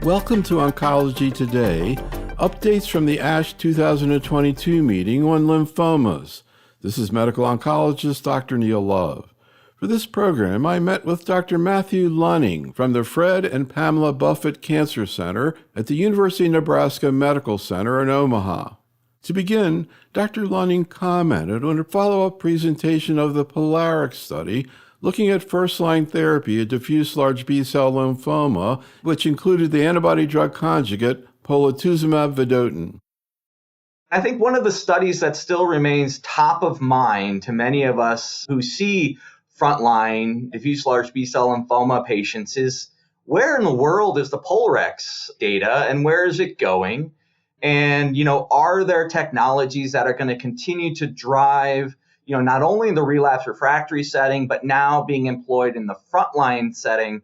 Welcome to Oncology Today, updates from the ASH 2022 meeting on lymphomas. This is medical oncologist Dr. Neil Love. For this program, I met with Dr. Matthew Lunning from the Fred and Pamela Buffett Cancer Center at the University of Nebraska Medical Center in Omaha. To begin, Dr. Lunning commented on a follow-up presentation of the POLARIX study looking at first-line therapy of diffuse large B-cell lymphoma, which included the antibody-drug conjugate polatuzumab vedotin. I think one of the studies that still remains top of mind to many of us who see frontline diffuse large B-cell lymphoma patients is, where in the world is the POLARIX data and where is it going? And, are there technologies that are going to continue to drive not only in the relapse refractory setting, but now being employed in the frontline setting?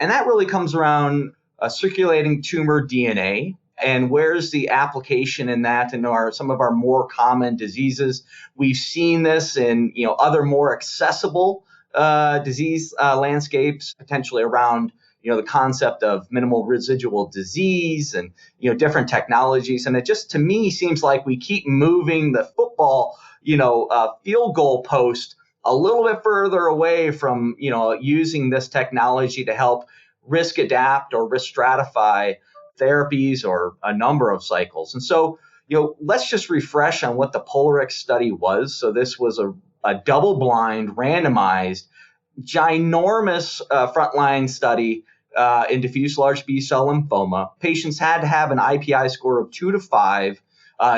And that really comes around circulating tumor DNA. And where's the application in that in some of our more common diseases? We've seen this in other more accessible disease landscapes, potentially around the concept of minimal residual disease and different technologies. And it just, to me, seems like we keep moving the football field goal post a little bit further away from using this technology to help risk adapt or risk stratify therapies or a number of cycles. And so let's just refresh on what the POLARIX study was. So this was a double-blind, randomized, ginormous frontline study in diffuse large B-cell lymphoma. Patients had to have an IPI score of 2 to 5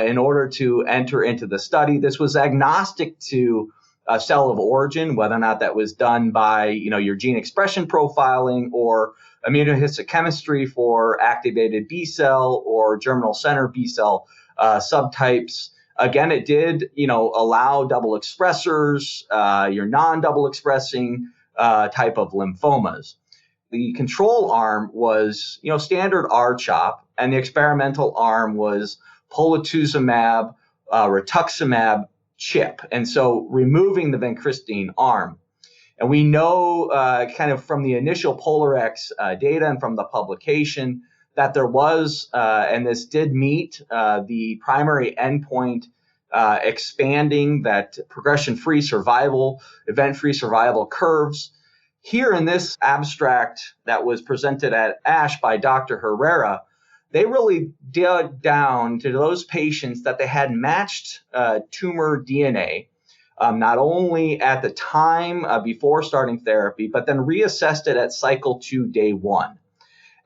in order to enter into the study. This was agnostic to cell of origin, whether or not that was done by your gene expression profiling or immunohistochemistry for activated B cell or germinal center B cell subtypes. Again, it did allow double expressors, your non-double expressing type of lymphomas. The control arm was standard R-CHOP, and the experimental arm was polatuzumab, rituximab, CHIP, and so removing the vincristine arm. And we know kind of from the initial POLARIX data and from the publication that there was, and this did meet the primary endpoint, expanding that progression-free survival, event-free survival curves. Here in this abstract that was presented at ASH by Dr. Herrera, they really dug down to those patients that they had matched tumor DNA, not only at the time before starting therapy, but then reassessed it at cycle 2, day 1.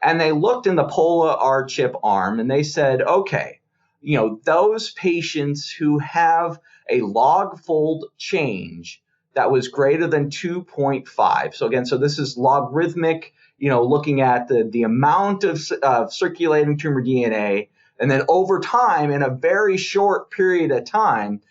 And they looked in the POLA-R-CHIP arm and they said, okay, those patients who have a log fold change that was greater than 2.5. So again, this is logarithmic, looking at the amount of circulating tumor DNA, and then over time, in a very short period of time,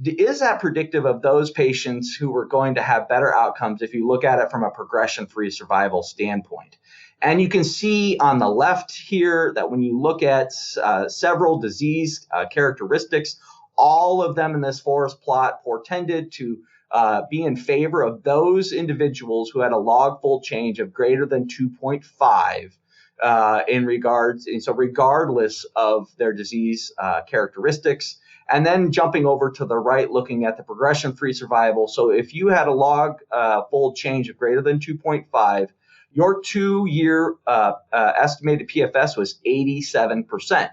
is that predictive of those patients who are going to have better outcomes if you look at it from a progression-free survival standpoint? And you can see on the left here that when you look at several disease characteristics, all of them in this forest plot portended to be in favor of those individuals who had a log fold change of greater than 2.5 in regards, and so regardless of their disease characteristics. And then jumping over to the right, looking at the progression-free survival. So if you had a log fold change of greater than 2.5, your 2-year estimated PFS was 87%,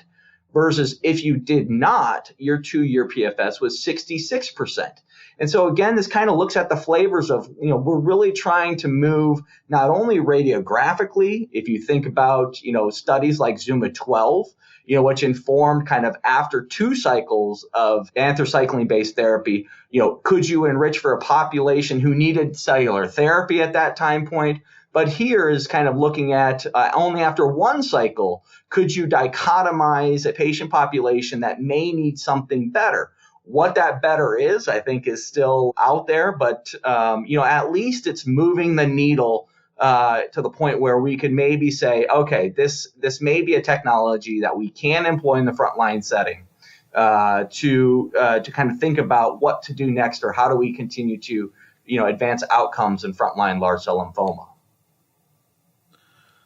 versus if you did not, your 2-year PFS was 66%. And so again, this kind of looks at the flavors of, we're really trying to move not only radiographically, if you think about, studies like ZUMA-12, which informed kind of after 2 cycles of anthracycline-based therapy, could you enrich for a population who needed cellular therapy at that time point? But here is kind of looking at only after 1 cycle, could you dichotomize a patient population that may need something better? What that better is, I think, is still out there, but at least it's moving the needle to the point where we can maybe say, okay, this may be a technology that we can employ in the frontline setting to kind of think about what to do next, or how do we continue to advance outcomes in frontline large cell lymphoma.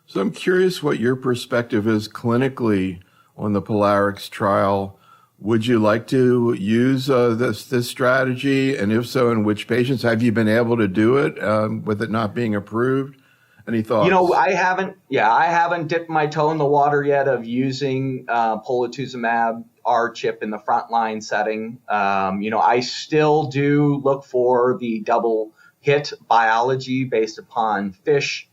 So I'm curious what your perspective is clinically on the Polarix trial. Would you like to use this strategy? And if so, in which patients? Have you been able to do it with it not being approved? Any thoughts? I haven't dipped my toe in the water yet of using polatuzumab R-CHP in the frontline setting. I still do look for the double hit biology based upon FISH.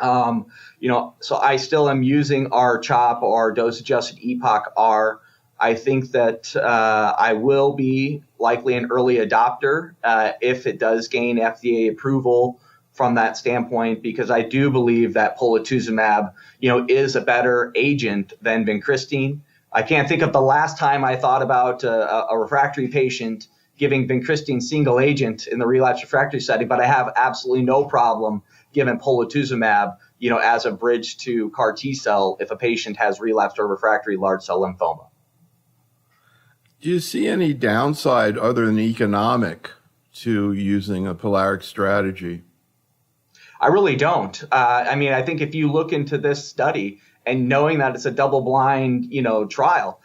So I still am using R-CHOP or dose-adjusted EPOCH-R. I think that I will be likely an early adopter if it does gain FDA approval from that standpoint, because I do believe that polatuzumab, is a better agent than vincristine. I can't think of the last time I thought about a refractory patient giving vincristine single agent in the relapse refractory setting, but I have absolutely no problem giving polatuzumab, as a bridge to CAR T cell if a patient has relapsed or refractory large cell lymphoma. Do you see any downside other than economic to using a Polarix strategy? I really don't. I think if you look into this study and knowing that it's a double-blind, trial,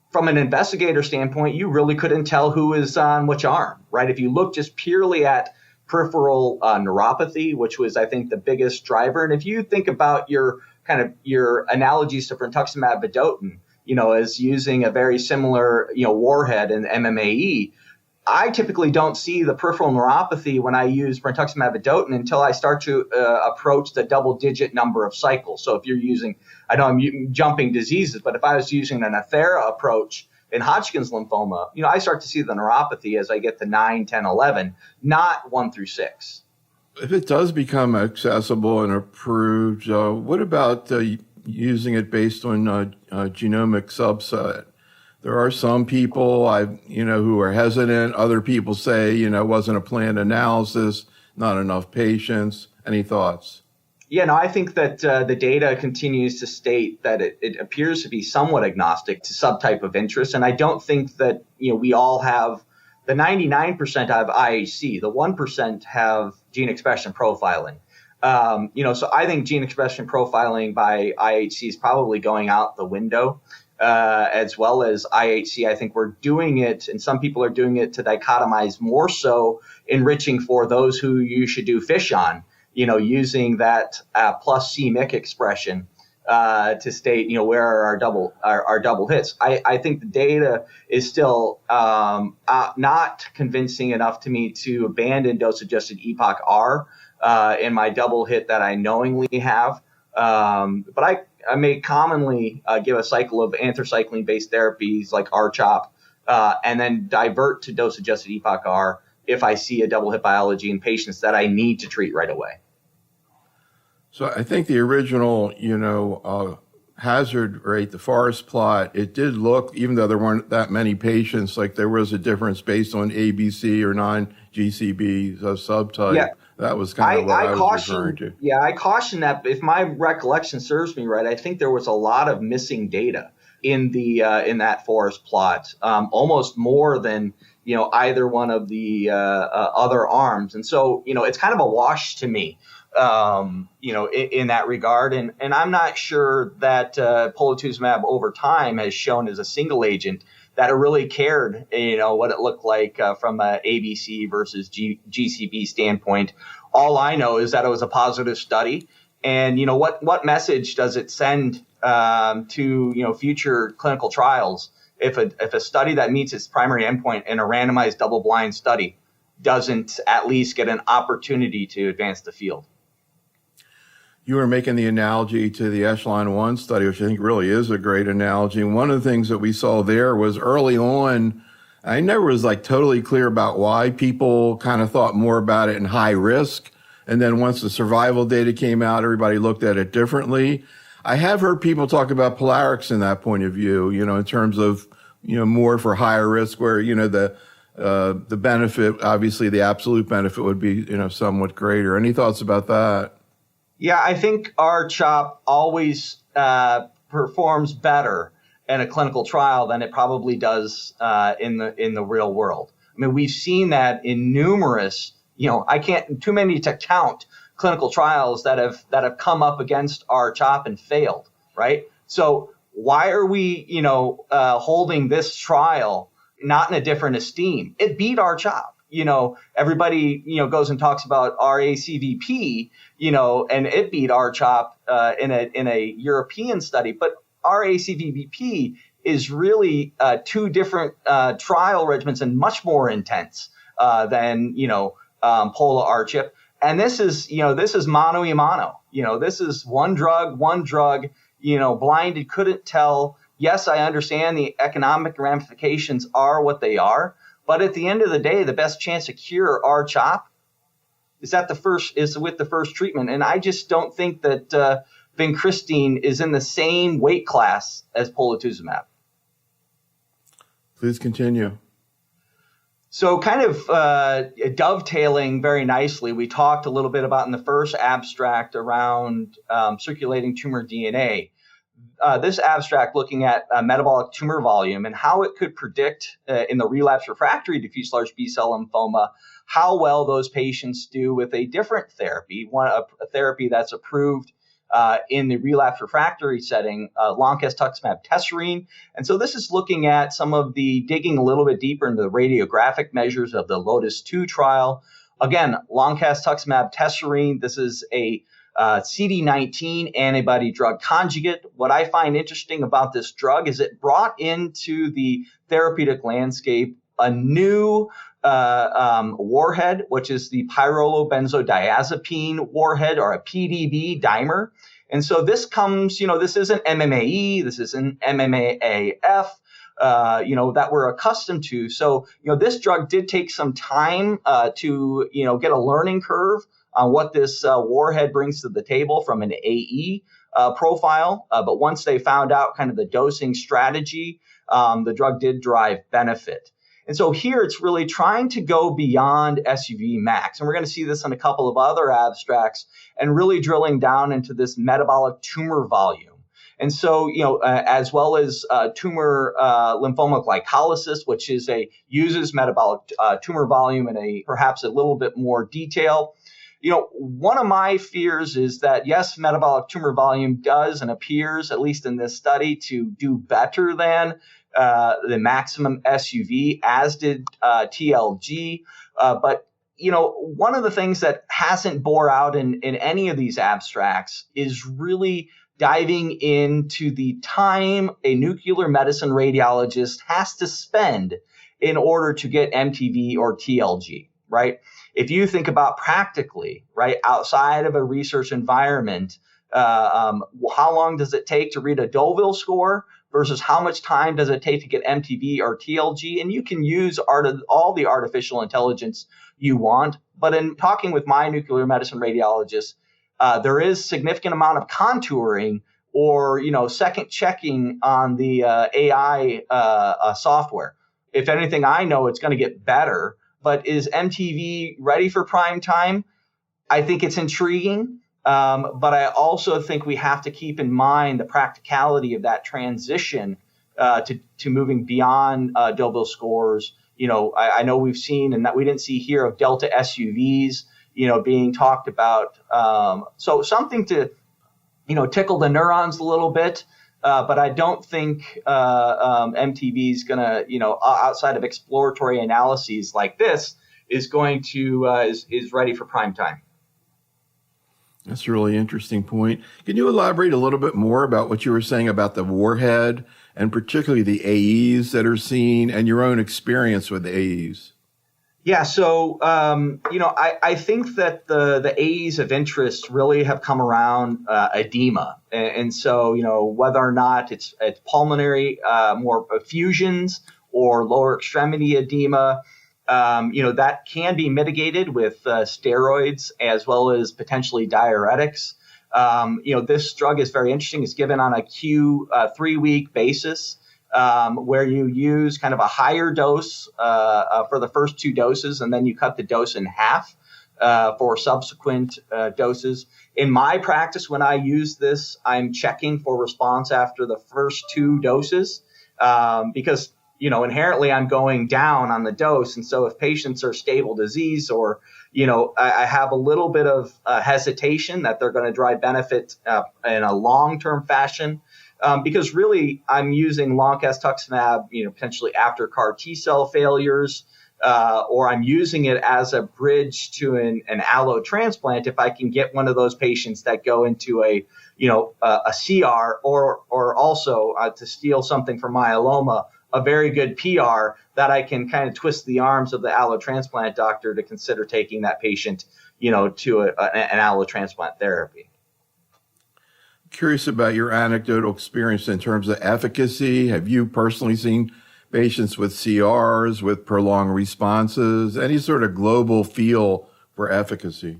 from an investigator standpoint, you really couldn't tell who is on which arm, right? If you look just purely at peripheral neuropathy, which was, I think, the biggest driver, and if you think about your analogies to brentuximab vedotin, as using a very similar, warhead in MMAE, I typically don't see the peripheral neuropathy when I use brentuximab vedotin until I start to approach the double-digit number of cycles. So if you're using, I know I'm jumping diseases, but if I was using an Athera approach in Hodgkin's lymphoma, I start to see the neuropathy as I get to 9, 10, 11, not 1 through 6. If it does become accessible and approved, what about using it based on genomic subset? There are some people who are hesitant. Other people say, it wasn't a planned analysis, not enough patients. Any thoughts? Yeah, no, I think that the data continues to state that it appears to be somewhat agnostic to subtype of interest. And I don't think that, we all have the 99% have IHC, the 1% have gene expression profiling. So I think gene expression profiling by IHC is probably going out the window. As well as IHC, I think we're doing it, and some people are doing it to dichotomize more so enriching for those who you should do FISH on, using that plus c-MYC expression to state, where are our double hits. I think the data is still not convincing enough to me to abandon dose-adjusted EPOCH-R in my double hit that I knowingly have. But I may commonly give a cycle of anthracycline-based therapies like R-CHOP and then divert to dose-adjusted EPOCH-R if I see a double hit biology in patients that I need to treat right away. So I think the original, hazard rate, the forest plot, it did look, even though there weren't that many patients, like there was a difference based on ABC or non-GCB subtype. Yeah. That was kind of what I was referring to. Yeah, I caution that if my recollection serves me right, I think there was a lot of missing data in in that forest plot, almost more than either one of the other arms, and so it's kind of a wash to me, in that regard, and I'm not sure that polatuzumab over time has shown as a single agent that it really cared, what it looked like from a ABC versus GCB standpoint. All I know is that it was a positive study, and what message does it send to future clinical trials if a study that meets its primary endpoint in a randomized double-blind study doesn't at least get an opportunity to advance the field? You were making the analogy to the Echelon 1 study, which I think really is a great analogy. And one of the things that we saw there was early on, I never was totally clear about why people kind of thought more about it in high risk. And then once the survival data came out, everybody looked at it differently. I have heard people talk about Polarix in that point of view, in terms of, more for higher risk where, the benefit, obviously the absolute benefit would be, somewhat greater. Any thoughts about that? Yeah, I think R-CHOP always performs better in a clinical trial than it probably does in the real world. I mean, we've seen that in numerous, I can't too many to count clinical trials that have come up against R-CHOP and failed, right? So why are we, holding this trial not in a different esteem? It beat R-CHOP. Everybody, goes and talks about RACVP, and it beat R-CHOP in a European study. But RACVP is really two different trial regimens and much more intense than Pola R-CHP. And this is mano a mano. This is one drug, blinded, couldn't tell. Yes, I understand the economic ramifications are what they are. But at the end of the day, the best chance to cure R-CHOP is with the first treatment. And I just don't think that vincristine is in the same weight class as polatuzumab. Please continue. So kind of dovetailing very nicely, we talked a little bit about in the first abstract around circulating tumor DNA. This abstract looking at metabolic tumor volume and how it could predict in the relapse refractory diffuse large B-cell lymphoma how well those patients do with a different therapy, a therapy that's approved in the relapse refractory setting, loncastuximab tesirine. And so this is looking at some of digging a little bit deeper into the radiographic measures of the LOTUS-2 trial. Again, loncastuximab tesirine, this is a CD19 antibody drug conjugate. What I find interesting about this drug is it brought into the therapeutic landscape a new warhead, which is the pyrrolobenzodiazepine warhead, or a PDB dimer. And so this comes, this isn't MMAE, this isn't MMAAF, that we're accustomed to. So, this drug did take some time to, get a learning curve on what this warhead brings to the table from an AE profile. But once they found out kind of the dosing strategy, the drug did drive benefit. And so here it's really trying to go beyond SUV max. And we're going to see this in a couple of other abstracts and really drilling down into this metabolic tumor volume. And so, as well as tumor lymphoma glycolysis, which uses metabolic tumor volume in perhaps a little bit more detail. One of my fears is that, yes, metabolic tumor volume does and appears, at least in this study, to do better than the maximum SUV, as did TLG. But, one of the things that hasn't bore out in any of these abstracts is really diving into the time a nuclear medicine radiologist has to spend in order to get MTV or TLG, right? If you think about practically, right, outside of a research environment, how long does it take to read a Deauville score versus how much time does it take to get MTV or TLG? And you can use all the artificial intelligence you want. But in talking with my nuclear medicine radiologist, there is significant amount of contouring or, second checking on the AI software. If anything, I know it's going to get better. But is MTV ready for prime time? I think it's intriguing. But I also think we have to keep in mind the practicality of that transition to moving beyond Deauville scores. I know we've seen, and that we didn't see here, of delta SUVs, being talked about. So something to, tickle the neurons a little bit. But I don't think MTV is going to, outside of exploratory analyses like this, is going to is ready for prime time. That's a really interesting point. Can you elaborate a little bit more about what you were saying about the warhead and particularly the AEs that are seen and your own experience with AEs? Yeah, so, I think that the AEs of interest really have come around edema. And so, whether or not it's pulmonary, more effusions or lower extremity edema, that can be mitigated with steroids as well as potentially diuretics. This drug is very interesting. It's given on a Q3-week basis. Where you use kind of a higher dose for the first 2 doses, and then you cut the dose in half for subsequent doses. In my practice, when I use this, I'm checking for response after the first 2 doses because, inherently I'm going down on the dose. And so if patients are stable disease or, I have a little bit of hesitation that they're going to drive benefit in a long-term fashion. Because really, I'm using loncastuximab, potentially after CAR T cell failures, or I'm using it as a bridge to an allo transplant if I can get one of those patients that go into a CR, or also to steal something from myeloma, a very good PR that I can kind of twist the arms of the allo transplant doctor to consider taking that patient, to an allo transplant therapy. Curious about your anecdotal experience in terms of efficacy. Have you personally seen patients with CRs, with prolonged responses, any sort of global feel for efficacy?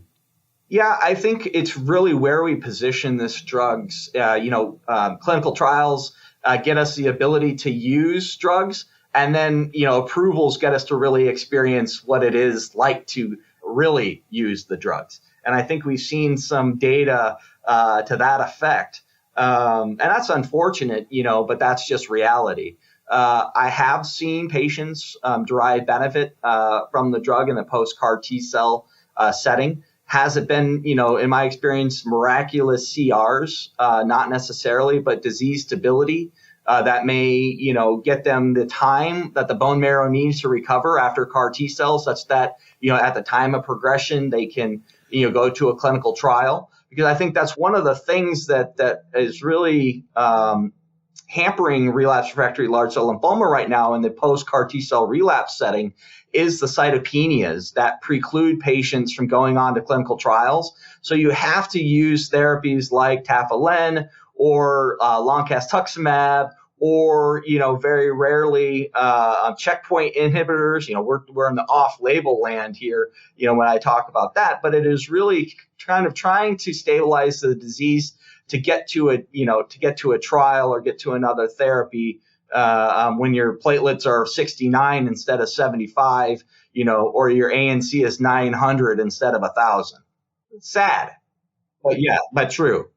Yeah, I think it's really where we position this drugs. Clinical trials get us the ability to use drugs, and then, approvals get us to really experience what it is like to really use the drugs. And I think we've seen some data to that effect. And that's unfortunate, but that's just reality. I have seen patients derive benefit from the drug in the post-CAR T cell setting. Has it been, in my experience, miraculous CRs? Not necessarily, but disease stability that may, get them the time that the bone marrow needs to recover after CAR T cells, such that, at the time of progression, they can, go to a clinical trial. Because I think that's one of the things that is really hampering relapse refractory large cell lymphoma right now in the post-CAR T cell relapse setting is the cytopenias that preclude patients from going on to clinical trials. So you have to use therapies like tafelen or loncastuximab, or, very rarely checkpoint inhibitors. We're in the off-label land here, when I talk about that, but it is really kind of trying to stabilize the disease to get to a trial or get to another therapy when your platelets are 69 instead of 75, or your ANC is 900 instead of 1,000. It's sad, but true.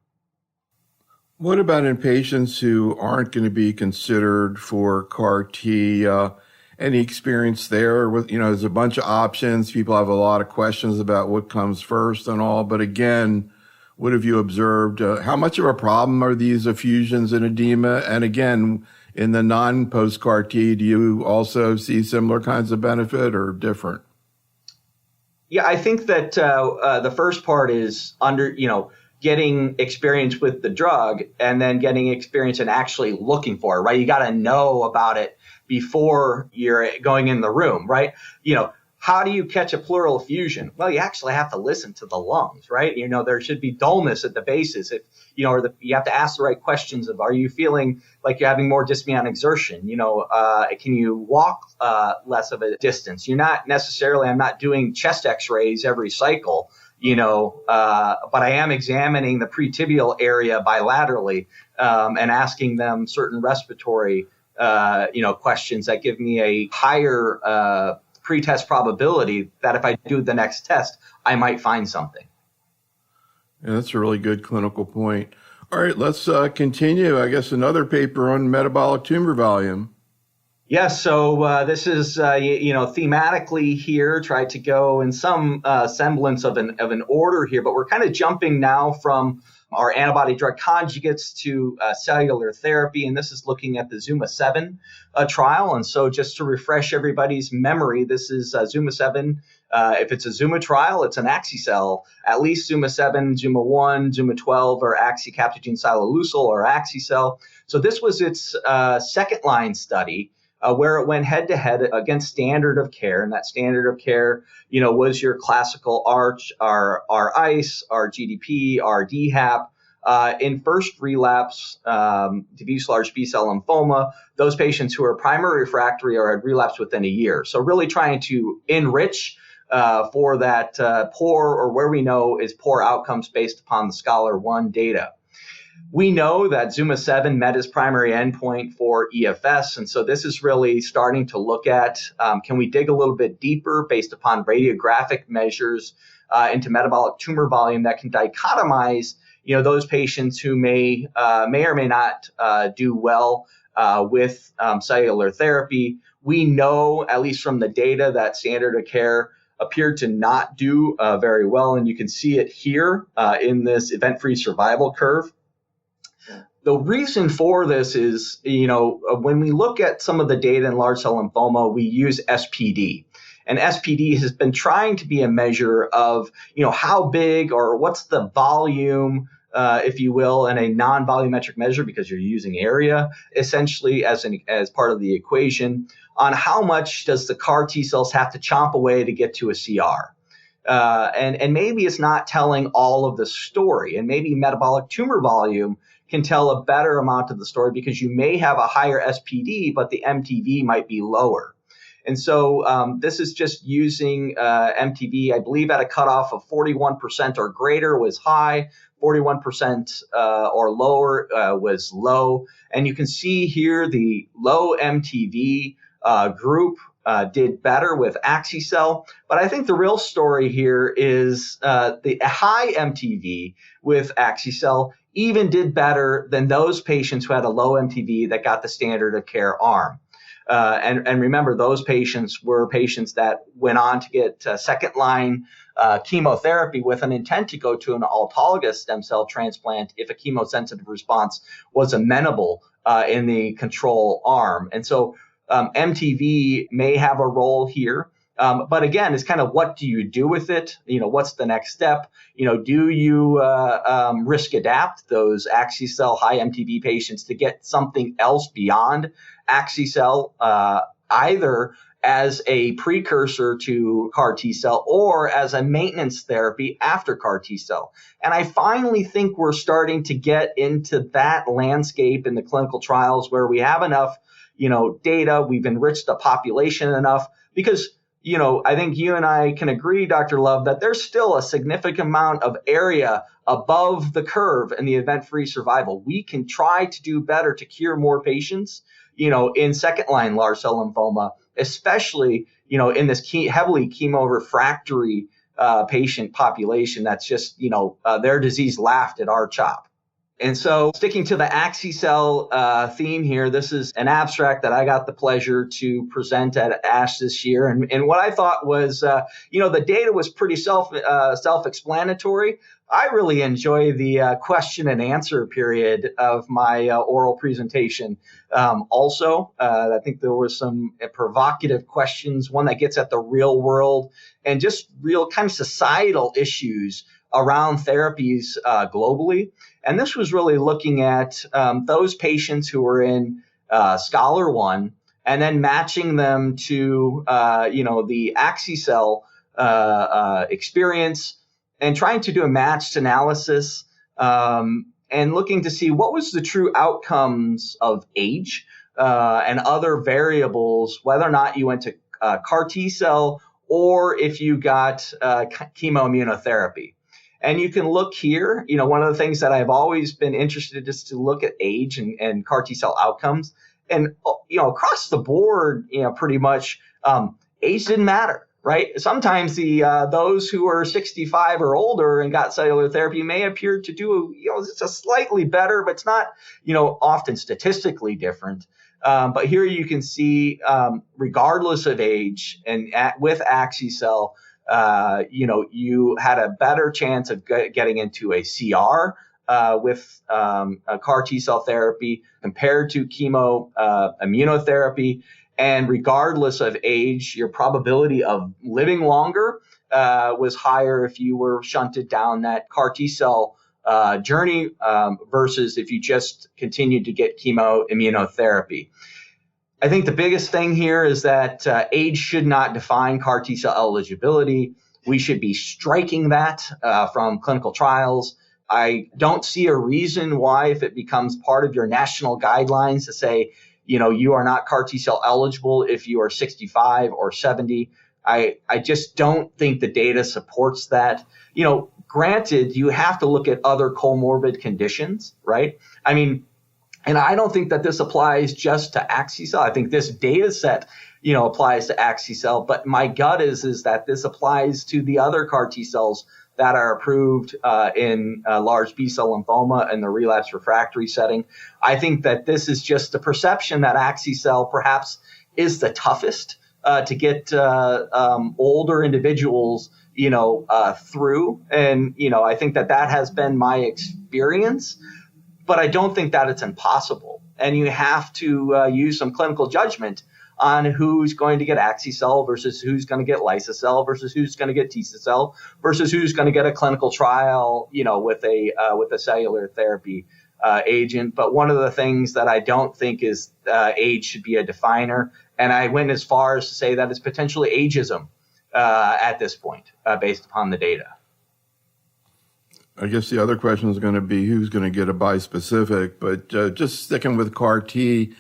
What about in patients who aren't going to be considered for CAR T? Any experience there with, there's a bunch of options. People have a lot of questions about what comes first and all. But again, what have you observed? How much of a problem are these effusions and edema? And again, in the non-post-CAR T, do you also see similar kinds of benefit or different? Yeah, I think that the first part is getting experience with the drug and then getting experience in actually looking for it, right? You got to know about it before you're going in the room, right? How do you catch a pleural effusion? Well, you actually have to listen to the lungs, right? There should be dullness at the bases. If, you have to ask the right questions of, are you feeling like you're having more dyspnea on exertion? Can you walk less of a distance? I'm not doing chest x-rays every cycle. But I am examining the pretibial area bilaterally and asking them certain respiratory, questions that give me a higher pretest probability that if I do the next test, I might find something. Yeah, that's a really good clinical point. All right, let's continue. I guess another paper on metabolic tumor volume. Yes, so this is, thematically here, try to go in some semblance of an order here, but we're kind of jumping now from our antibody drug conjugates to cellular therapy, and this is looking at the ZUMA-7 trial. And so just to refresh everybody's memory, this is ZUMA-7. If it's a Zuma trial, it's an axicell, at least Zuma-7, Zuma-1, Zuma-12, or axicaptogene silolysyl or axicell. So this was its second-line study, where it went head-to-head against standard of care. And that standard of care, was your classical ARCH, our ICE, our GDP, our DHAP. In first relapse, diffuse large B-cell lymphoma, those patients who are primary refractory or had relapsed within a year. So really trying to enrich for that poor, or where we know is poor outcomes based upon the SCHOLAR-1 data. We know that ZUMA-7 met its primary endpoint for EFS, and so this is really starting to look at, can we dig a little bit deeper based upon radiographic measures into metabolic tumor volume that can dichotomize, those patients who may or may not do well with cellular therapy. We know, at least from the data, that standard of care appeared to not do very well. And you can see it here in this event-free survival curve. The reason for this is, when we look at some of the data in large cell lymphoma, we use SPD. And SPD has been trying to be a measure of, how big or what's the volume, if you will, in a non-volumetric measure, because you're using area essentially as part of the equation, on how much does the CAR T cells have to chomp away to get to a CR. And maybe it's not telling all of the story, and maybe metabolic tumor volume can tell a better amount of the story, because you may have a higher SPD, but the MTV might be lower. And so this is just using MTV, I believe at a cutoff of 41% or greater was high, 41% or lower was low. And you can see here the low MTV group did better with axi-cel. But I think the real story here is the high MTV with axi-cel even did better than those patients who had a low MTV that got the standard of care arm. And remember, those patients were patients that went on to get second-line chemotherapy with an intent to go to an autologous stem cell transplant if a chemosensitive response was amenable in the control arm. And so MTV may have a role here. But again, it's kind of, what do you do with it? What's the next step? Do you risk adapt those axi-cel high MTV patients to get something else beyond axi-cel, either as a precursor to CAR T-cell or as a maintenance therapy after CAR T-cell? And I finally think we're starting to get into that landscape in the clinical trials where we have enough, data, we've enriched the population enough, because I think you and I can agree, Dr. Love, that there's still a significant amount of area above the curve in the event-free survival. We can try to do better to cure more patients, in second-line large cell lymphoma, especially, in this heavily chemo-refractory patient population that's just, their disease laughed at our chop. And so, sticking to the axi-cell theme here, this is an abstract that I got the pleasure to present at ASH this year. And what I thought was, the data was pretty self-explanatory. I really enjoy the question and answer period of my oral presentation. Also, I think there were some provocative questions, one that gets at the real world and just real kind of societal issues around therapies globally. And this was really looking at those patients who were in Scholar 1 and then matching them to, the axi-cel experience and trying to do a matched analysis and looking to see what was the true outcomes of age and other variables, whether or not you went to CAR T-cell or if you got chemoimmunotherapy. And you can look here, one of the things that I've always been interested in is to look at age and CAR T-cell outcomes. And, across the board, pretty much age didn't matter, right? Sometimes those who are 65 or older and got cellular therapy may appear to do, it's a slightly better, but it's not, often statistically different. But here you can see, regardless of age and with axi-cel, you had a better chance of getting into a CR with a CAR T-cell therapy compared to chemo immunotherapy. And regardless of age, your probability of living longer was higher if you were shunted down that CAR T-cell journey versus if you just continued to get chemo immunotherapy. I think the biggest thing here is that age should not define CAR T-cell eligibility. We should be striking that from clinical trials. I don't see a reason why, if it becomes part of your national guidelines to say, you are not CAR T-cell eligible if you are 65 or 70. I just don't think the data supports that. Granted, you have to look at other comorbid conditions, right? And I don't think that this applies just to axi-cel. I think this data set, applies to axi-cel, but my gut is that this applies to the other CAR T-cells that are approved in large B-cell lymphoma in the relapse refractory setting. I think that this is just the perception that axi-cel perhaps is the toughest to get older individuals, through. And, I think that has been my experience, but I don't think that it's impossible. And you have to use some clinical judgment on who's going to get axi-cel versus who's going to get lyso-cel versus who's going to get T-cell versus who's going to get a clinical trial, with a cellular therapy agent. But one of the things that I don't think is age should be a definer. And I went as far as to say that it's potentially ageism at this point, based upon the data. I guess the other question is going to be who's going to get a bispecific, but just sticking with CAR T,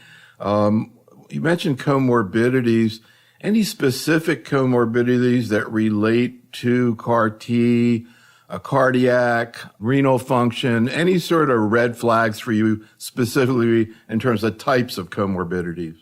you mentioned comorbidities. Any specific comorbidities that relate to CAR T, a cardiac, renal function, any sort of red flags for you specifically in terms of types of comorbidities?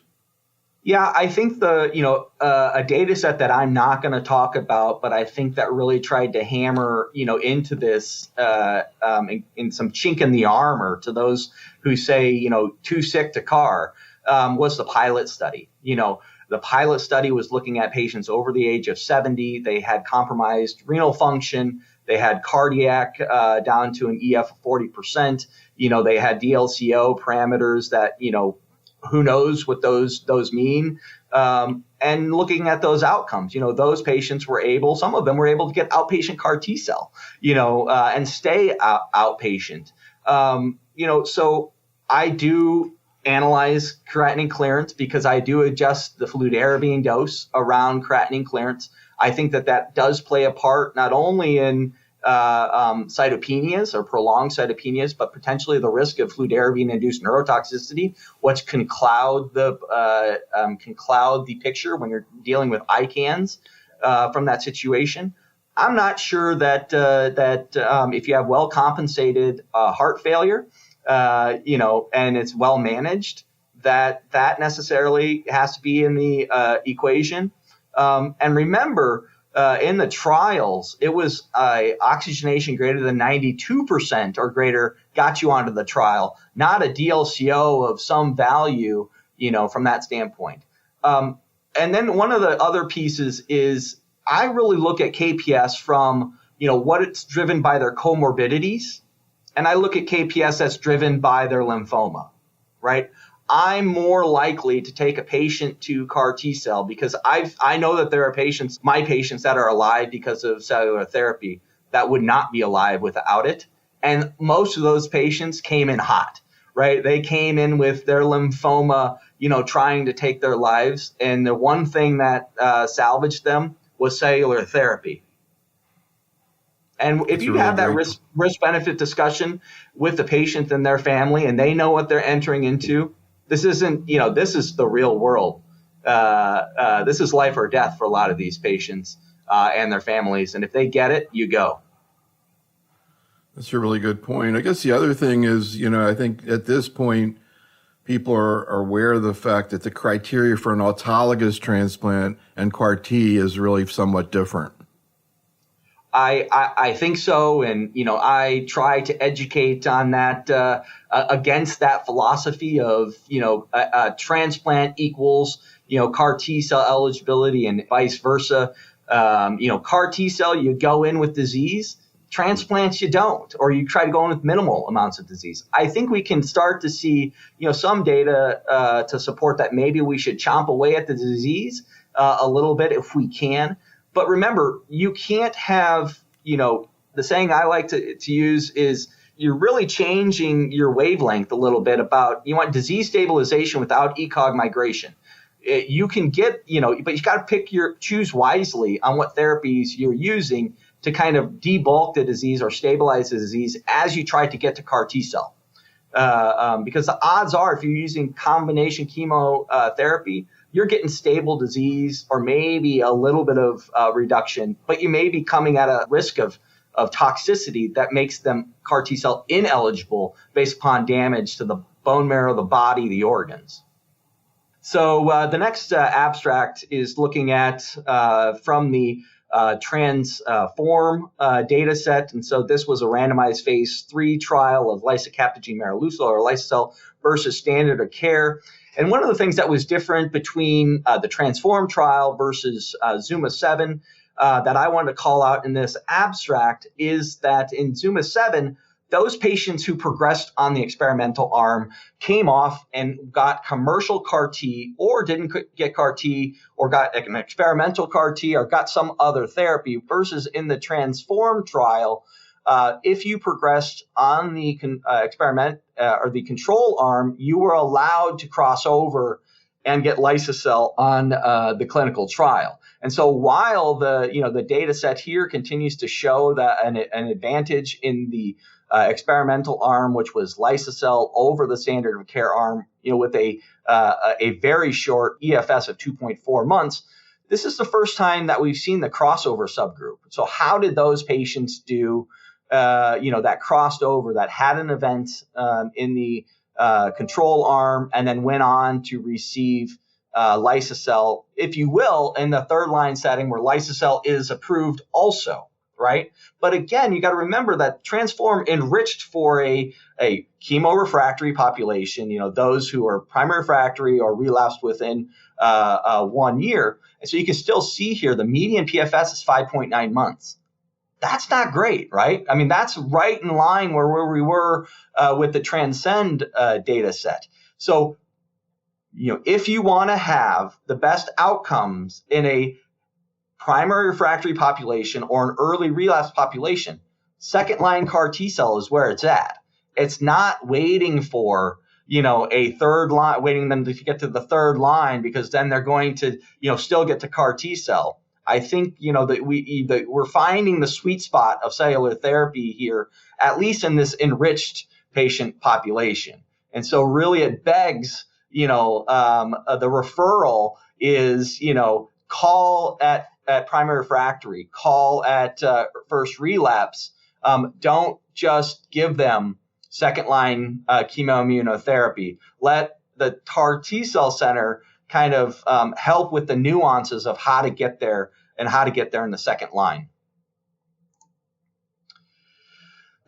Yeah, I think a data set that I'm not going to talk about, but I think that really tried to hammer, into this in some chink in the armor to those who say, too sick to CAR, was the pilot study. The pilot study was looking at patients over the age of 70. They had compromised renal function. They had cardiac down to an EF of 40%. They had DLCO parameters that, who knows what those mean, and looking at those outcomes, those patients were able, some of them were able to get outpatient CAR T-cell, and stay outpatient. So I do analyze creatinine clearance because I do adjust the fludarabine dose around creatinine clearance. I think that does play a part not only in cytopenias or prolonged cytopenias, but potentially the risk of fludarabine-induced neurotoxicity, which can cloud the picture when you're dealing with ICANS from that situation. I'm not sure that if you have well compensated heart failure, and it's well managed, that necessarily has to be in the equation. And remember, in the trials, it was oxygenation greater than 92% or greater got you onto the trial, not a DLCO of some value, from that standpoint. And then one of the other pieces is I really look at KPS from, what it's driven by their comorbidities, and I look at KPS that's driven by their lymphoma, right? I'm more likely to take a patient to CAR T-cell because I know that there are my patients that are alive because of cellular therapy that would not be alive without it. And most of those patients came in hot, right? They came in with their lymphoma, trying to take their lives. And the one thing that salvaged them was cellular therapy. And if you have that risk-benefit discussion with the patient and their family and they know what they're entering into, this isn't, this is the real world. This is life or death for a lot of these patients and their families. And if they get it, you go. That's a really good point. I guess the other thing is, I think at this point, people are aware of the fact that the criteria for an autologous transplant and CAR T is really somewhat different. I think so. And, I try to educate on that, against that philosophy of, transplant equals, CAR T-cell eligibility and vice versa. CAR T-cell, you go in with disease. Transplants, you don't, or you try to go in with minimal amounts of disease. I think we can start to see, some data to support that maybe we should chomp away at the disease a little bit if we can. But remember, you can't have, the saying I like to use is you're really changing your wavelength a little bit about you want disease stabilization without ECOG migration. You can get, but you got to choose wisely on what therapies you're using to kind of debulk the disease or stabilize the disease as you try to get to CAR T-cell. Because the odds are if you're using combination chemotherapy, you're getting stable disease or maybe a little bit of reduction, but you may be coming at a risk of toxicity that makes them CAR T-cell ineligible based upon damage to the bone marrow, the body, the organs. So the next abstract is looking at from the transform data set. And so this was a randomized phase 3 trial of lisocabtagene maraleucel or liso-cel versus standard of care. And one of the things that was different between the Transform trial versus ZUMA-7 that I wanted to call out in this abstract is that in ZUMA-7, those patients who progressed on the experimental arm came off and got commercial CAR T or didn't get CAR T or got an experimental CAR T or got some other therapy versus in the Transform trial, if you progressed on the experiment or the control arm, you were allowed to cross over and get liso-cel on the clinical trial. And so while the data set here continues to show that an advantage in the experimental arm, which was liso-cel over the standard of care arm, with a very short EFS of 2.4 months, this is the first time that we've seen the crossover subgroup. So how did those patients do? That crossed over, that had an event in the control arm, and then went on to receive liso-cel, if you will, in the third line setting where liso-cel is approved also, right? But again, you got to remember that Transform enriched for a chemo-refractory population, those who are primary refractory or relapsed within 1 year. And so you can still see here the median PFS is 5.9 months. That's not great, right? I mean, that's right in line where we were with the Transcend data set. So, if you want to have the best outcomes in a primary refractory population or an early relapse population, second line CAR T cell is where it's at. It's not waiting for, a third line, waiting them to get to the third line because then they're going to, still get to CAR T cell. I think, that we're finding the sweet spot of cellular therapy here, at least in this enriched patient population. And so really it begs, the referral is, call at primary refractory, call at first relapse. Don't just give them second line chemoimmunotherapy. Let the CAR T cell center kind of help with the nuances of how to get there and how to get there in the second line.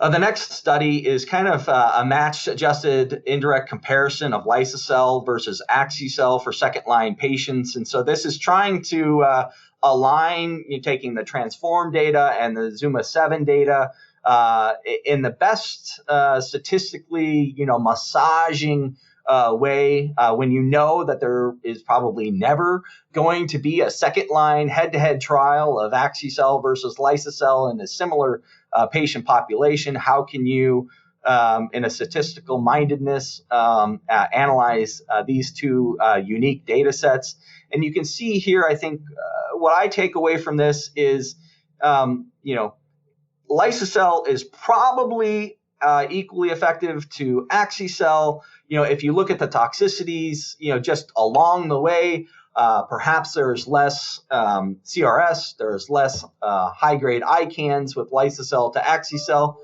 The next study is kind of a match-adjusted indirect comparison of liso-cel versus axi-cel for second-line patients. And so this is trying to align, taking the Transform data and the ZUMA-7 data in the best statistically, massaging way when you know that there is probably never going to be a second-line head-to-head trial of axi-cel versus liso-cel in a similar patient population. How can you, in a statistical mindedness, analyze these two unique data sets? And you can see here, I think, what I take away from this is, liso-cel is probably equally effective to axi-cel. If you look at the toxicities, just along the way, perhaps there's less CRS, there's less high-grade ICANS with liso-cel to axi-cel.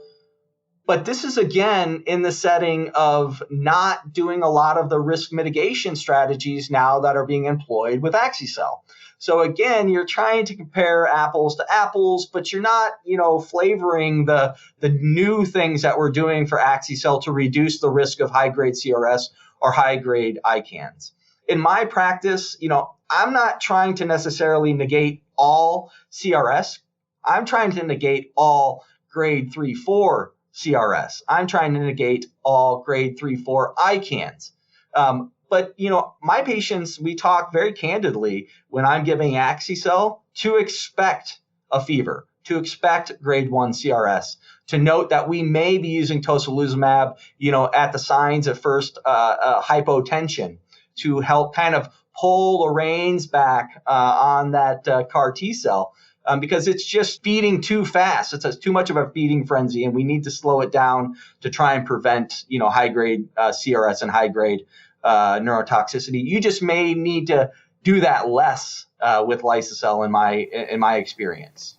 But this is, again, in the setting of not doing a lot of the risk mitigation strategies now that are being employed with axi-cel. So again, you're trying to compare apples to apples, but you're not, flavoring the new things that we're doing for axi-cel to reduce the risk of high-grade CRS or high-grade ICANS. In my practice, I'm not trying to necessarily negate all CRS. I'm trying to negate all grade 3-4 CRS. I'm trying to negate all grade 3-4 ICANS. But, my patients, we talk very candidly when I'm giving axi-cel to expect a fever, to expect grade 1 CRS, to note that we may be using tocilizumab, at the signs of first hypotension to help kind of pull the reins back on that CAR T cell. Because it's just feeding too fast. It's too much of a feeding frenzy, and we need to slow it down to try and prevent, high-grade CRS and high-grade neurotoxicity. You just may need to do that less with liso-cel in my experience.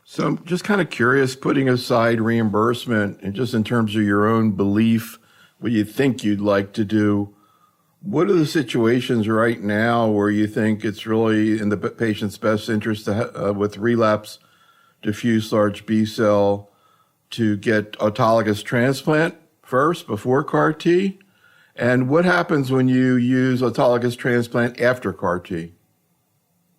So I'm just kind of curious, putting aside reimbursement and just in terms of your own belief, what you think you'd like to do, what are the situations right now where you think it's really in the patient's best interest to with relapse diffuse large B-cell to get autologous transplant first before CAR T? And what happens when you use autologous transplant after CAR T?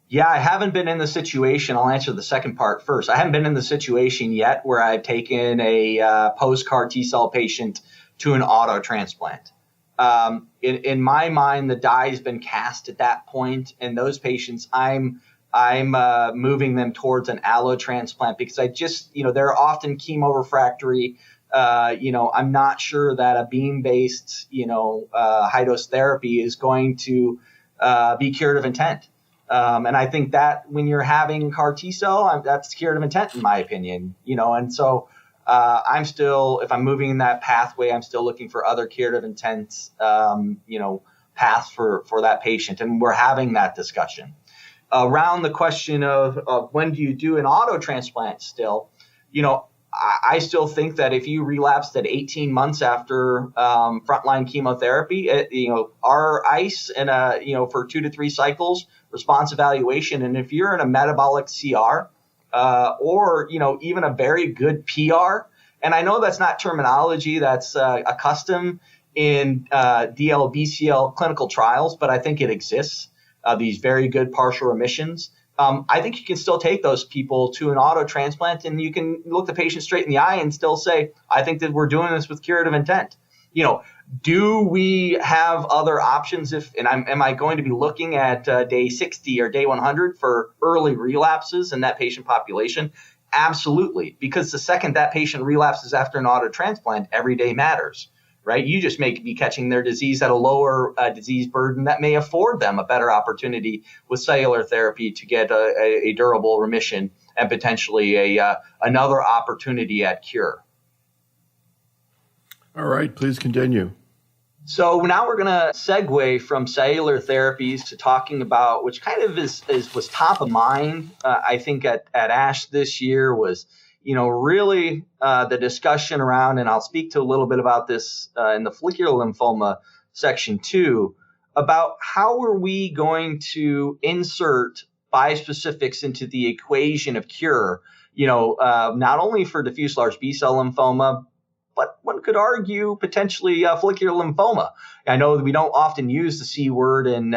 Yeah, I haven't been in the situation. I'll answer the second part first. I haven't been in the situation yet where I've taken a post-CAR T-cell patient to an auto transplant. In my mind, the die has been cast at that point, and those patients, I'm moving them towards an allo transplant because I just, they're often chemo refractory. I'm not sure that a beam-based, high dose therapy is going to be curative intent. And I think that when you're having CAR T cell, that's curative intent in my opinion, and so I'm still, if I'm moving in that pathway, I'm still looking for other curative intents, paths for that patient. And we're having that discussion around the question of when do you do an auto transplant still, I still think that if you relapsed at 18 months after frontline chemotherapy, our ICE and for 2 to 3 cycles response evaluation, and if you're in a metabolic CR or even a very good PR, and I know that's not terminology that's accustomed in DLBCL clinical trials, but I think it exists. These very good partial remissions. I think you can still take those people to an auto transplant and you can look the patient straight in the eye and still say, I think that we're doing this with curative intent. Do we have other options am I going to be looking at day 60 or day 100 for early relapses in that patient population? Absolutely. Because the second that patient relapses after an auto transplant, every day matters. Right? You just may be catching their disease at a lower disease burden that may afford them a better opportunity with cellular therapy to get a durable remission and potentially another opportunity at cure. All right, please continue. So now we're going to segue from cellular therapies to talking about, which kind of was top of mind, I think at ASH this year was really the discussion around, and I'll speak to a little bit about this in the follicular lymphoma section 2, about how are we going to insert bispecifics into the equation of cure, not only for diffuse large B-cell lymphoma, but one could argue potentially follicular lymphoma. I know that we don't often use the C word in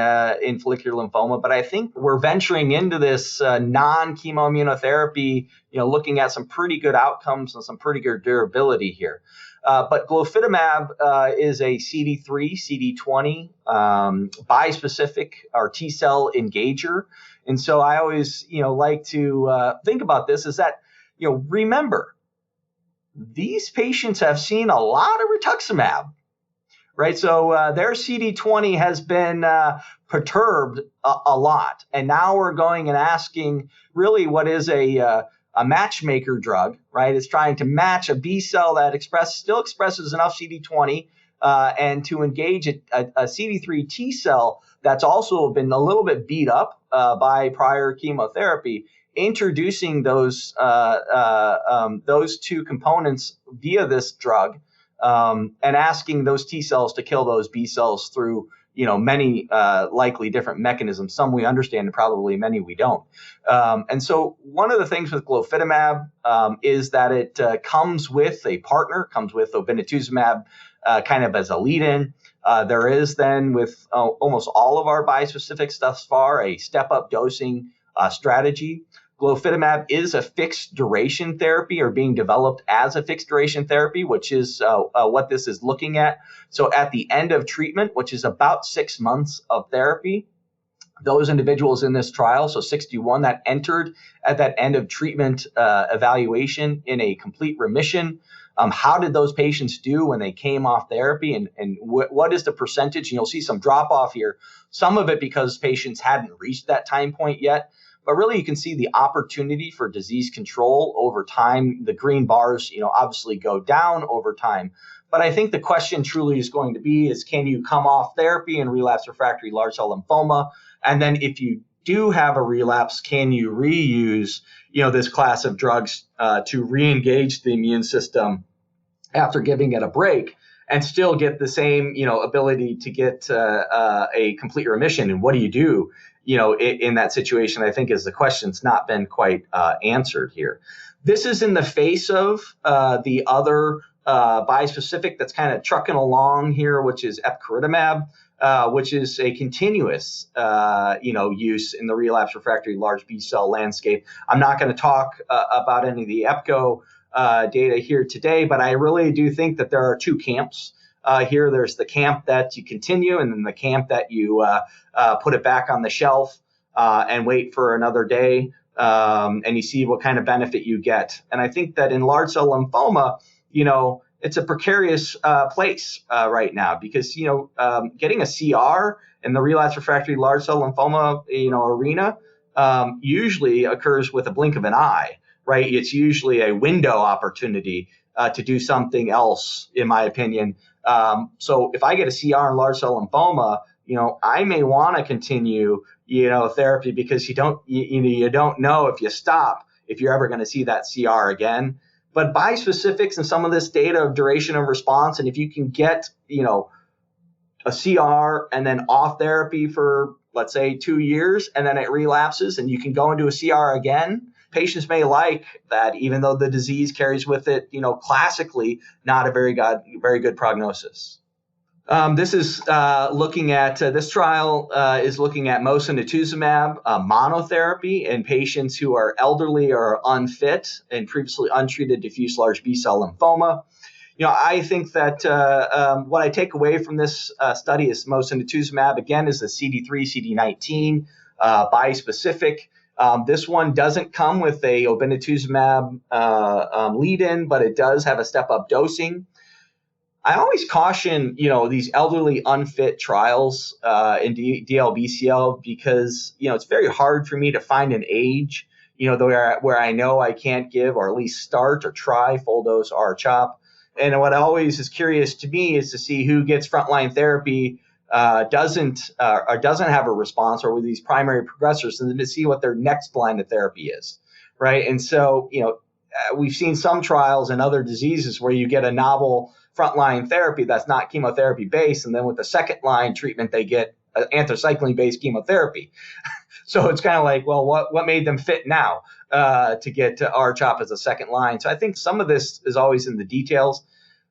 follicular lymphoma, but I think we're venturing into this non-chemoimmunotherapy, looking at some pretty good outcomes and some pretty good durability here. But glofitamab is a CD3, CD20 bispecific or T-cell engager. And so I always, like to think about this is that, remember, these patients have seen a lot of rituximab, right? So their CD20 has been perturbed a lot. And now we're going and asking really what is a matchmaker drug, right? It's trying to match a B cell that still expresses enough CD20 and to engage a CD3 T cell that's also been a little bit beat up by prior chemotherapy. Introducing those two components via this drug and asking those T cells to kill those B cells through many likely different mechanisms. Some we understand and probably many we don't. And so one of the things with glofitamab is that it comes with a partner, comes with obinutuzumab kind of as a lead-in. There is then with almost all of our bispecifics thus far a step-up dosing strategy. Glofitamab is a fixed duration therapy or being developed as a fixed duration therapy, which is what this is looking at. So at the end of treatment, which is about 6 months of therapy, those individuals in this trial, so 61 that entered at that end of treatment evaluation in a complete remission, how did those patients do when they came off therapy and what is the percentage? And you'll see some drop off here, some of it because patients hadn't reached that time point yet. But really, you can see the opportunity for disease control over time. The green bars, obviously go down over time. But I think the question truly is going to be is, can you come off therapy in relapse refractory large cell lymphoma? And then if you do have a relapse, can you reuse, this class of drugs to re-engage the immune system after giving it a break and still get the same, ability to get a complete remission? And what do you do? In that situation, I think is the question's not been quite answered here. This is in the face of the other bispecific that's kind of trucking along here, which is epcoritamab, which is a continuous, use in the relapse refractory large B cell landscape. I'm not going to talk about any of the EPCO data here today, but I really do think that there are two camps here. There's the camp that you continue, and then the camp that you put it back on the shelf and wait for another day, and you see what kind of benefit you get. And I think that in large cell lymphoma, it's a precarious place right now because, getting a CR in the relapse refractory large cell lymphoma, arena usually occurs with a blink of an eye, right? It's usually a window opportunity to do something else, in my opinion. So if I get a CR in large cell lymphoma, I may want to continue, therapy because you don't know if you stop, if you're ever going to see that CR again. But bispecifics and some of this data of duration of response, and if you can get, a CR and then off therapy for, let's say, 2 years, and then it relapses and you can go into a CR again, patients may like that, even though the disease carries with it, classically not a very good prognosis. This is looking at this trial is looking at mosunetuzumab monotherapy in patients who are elderly or unfit and previously untreated diffuse large B-cell lymphoma. I think that what I take away from this study is mosunetuzumab, again, is the CD3, CD19 bispecific. This one doesn't come with a obinutuzumab lead-in, but it does have a step-up dosing. I always caution, these elderly unfit trials in DLBCL because, it's very hard for me to find an age, where I know I can't give or at least start or try full dose R-CHOP. And what always is curious to me is to see who gets frontline therapy, doesn't have a response, or with these primary progressors, and then to see what their next line of therapy is, right? And so, we've seen some trials in other diseases where you get a novel frontline therapy that's not chemotherapy based, and then with the second line treatment they get anthracycline based chemotherapy. So it's kind of like, well, what made them fit now to get to R-CHOP as a second line? So I think some of this is always in the details.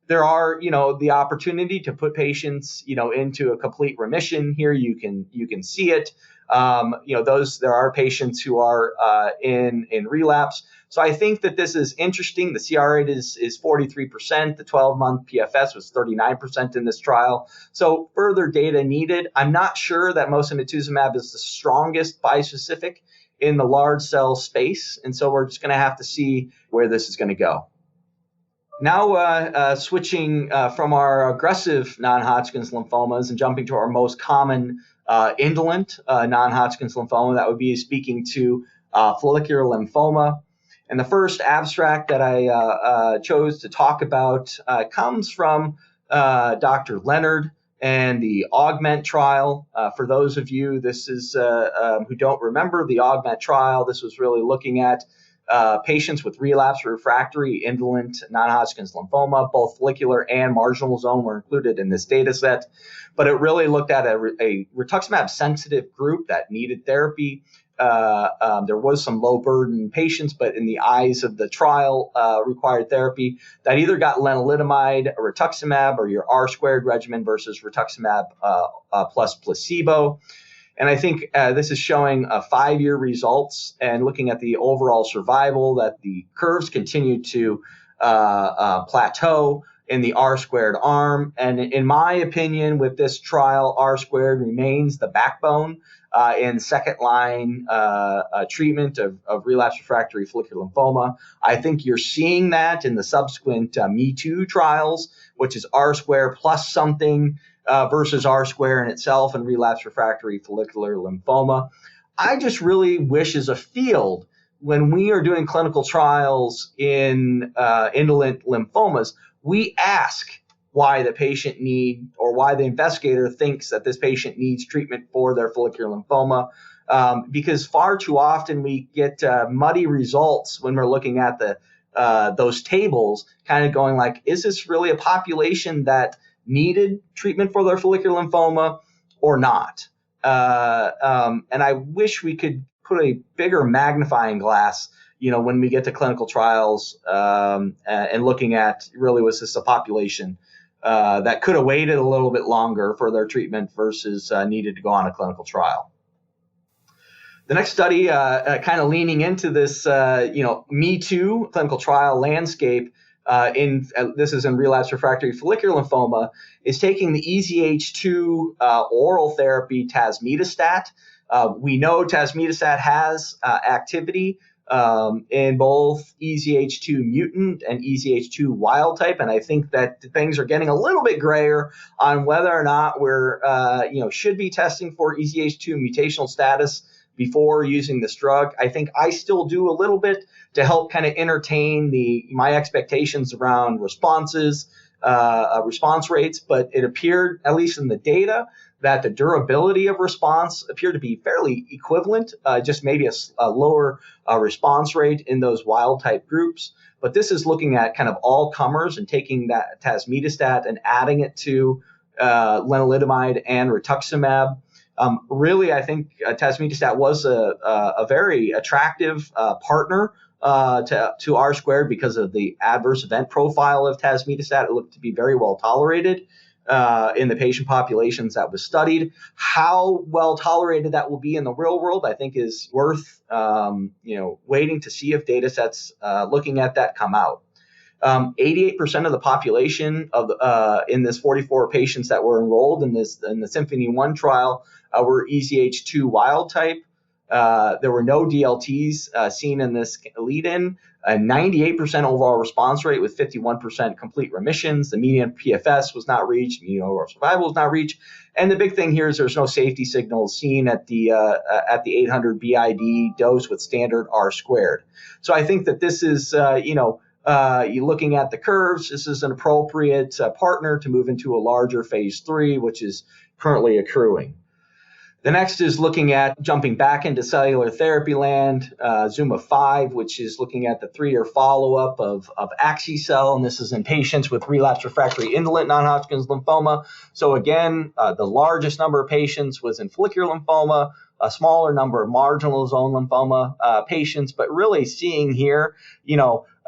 There are, the opportunity to put patients, into a complete remission here. You can see it. There are patients who are in relapse. So I think that this is interesting. The CR rate is 43%. The 12-month PFS was 39% in this trial. So further data needed. I'm not sure that mosunetuzumab is the strongest bispecific in the large cell space. And so we're just going to have to see where this is going to go. Now switching from our aggressive non-Hodgkin's lymphomas and jumping to our most common indolent non-Hodgkin's lymphoma, that would be speaking to follicular lymphoma. And the first abstract that I chose to talk about comes from Dr. Leonard and the AUGMENT trial. For those of you, this is who don't remember the AUGMENT trial, this was really looking at patients with relapse refractory indolent non-Hodgkin's lymphoma. Both follicular and marginal zone were included in this data set, but it really looked at a rituximab sensitive group that needed therapy. There was some low burden patients, but in the eyes of the trial required therapy that either got lenalidomide or rituximab or your R-squared regimen versus rituximab plus placebo. And I think this is showing 5-year results and looking at the overall survival, that the curves continue to plateau in the R-squared arm. And in my opinion, with this trial, R-squared remains the backbone in second-line treatment of relapse refractory follicular lymphoma. I think you're seeing that in the subsequent Me-Too trials, which is R-square plus something versus R-square in itself in relapse refractory follicular lymphoma. I just really wish as a field, when we are doing clinical trials in indolent lymphomas, we ask why the patient need, or why the investigator thinks that this patient needs treatment for their follicular lymphoma, because far too often we get muddy results when we're looking at those tables, kind of going like, is this really a population that needed treatment for their follicular lymphoma or not? And I wish we could put a bigger magnifying glass, when we get to clinical trials and looking at really was this a population that could have waited a little bit longer for their treatment versus needed to go on a clinical trial. The next study, kind of leaning into this, Me Too clinical trial landscape, this is in relapsed refractory follicular lymphoma, is taking the EZH2 oral therapy tazemetostat. We know tazemetostat has activity in both EZH2 mutant and EZH2 wild type, and I think that things are getting a little bit grayer on whether or not we're should be testing for EZH2 mutational status before using this drug. I think I still do a little bit to help kind of entertain my expectations around response rates, but it appeared, at least in the data, that the durability of response appeared to be fairly equivalent, just maybe a lower response rate in those wild type groups. But this is looking at kind of all comers and taking that tazemetostat and adding it to lenalidomide and rituximab. Really, I think tazemetostat was a very attractive partner to R squared because of the adverse event profile of tazemetostat. It looked to be very well tolerated in the patient populations that was studied. How well tolerated that will be in the real world, I think, is worth waiting to see if data sets looking at that come out. 88% of the population in this 44 patients that were enrolled in the Symphony 1 trial were EZH2 wild type. There were no DLTs seen in this lead-in. A 98% overall response rate with 51% complete remissions. The median PFS was not reached. Median overall survival was not reached. And the big thing here is there's no safety signals seen at the 800 BID dose with standard R squared. So I think that this is you're looking at the curves. This is an appropriate partner to move into a larger phase 3, which is currently accruing. The next is looking at jumping back into cellular therapy land, ZUMA-5, which is looking at the 3-year follow-up of Axi-cel, and this is in patients with relapsed refractory indolent non-Hodgkin's lymphoma. So again, the largest number of patients was in follicular lymphoma, a smaller number of marginal zone lymphoma patients, but really seeing here,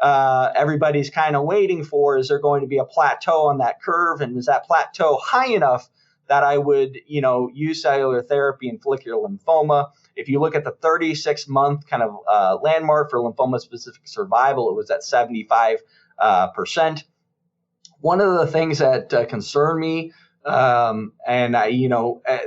everybody's kind of waiting for, is there going to be a plateau on that curve, and is that plateau high enough that I would, use cellular therapy in follicular lymphoma? If you look at the 36-month kind of landmark for lymphoma-specific survival, it was at 75%. One of the things that concern me,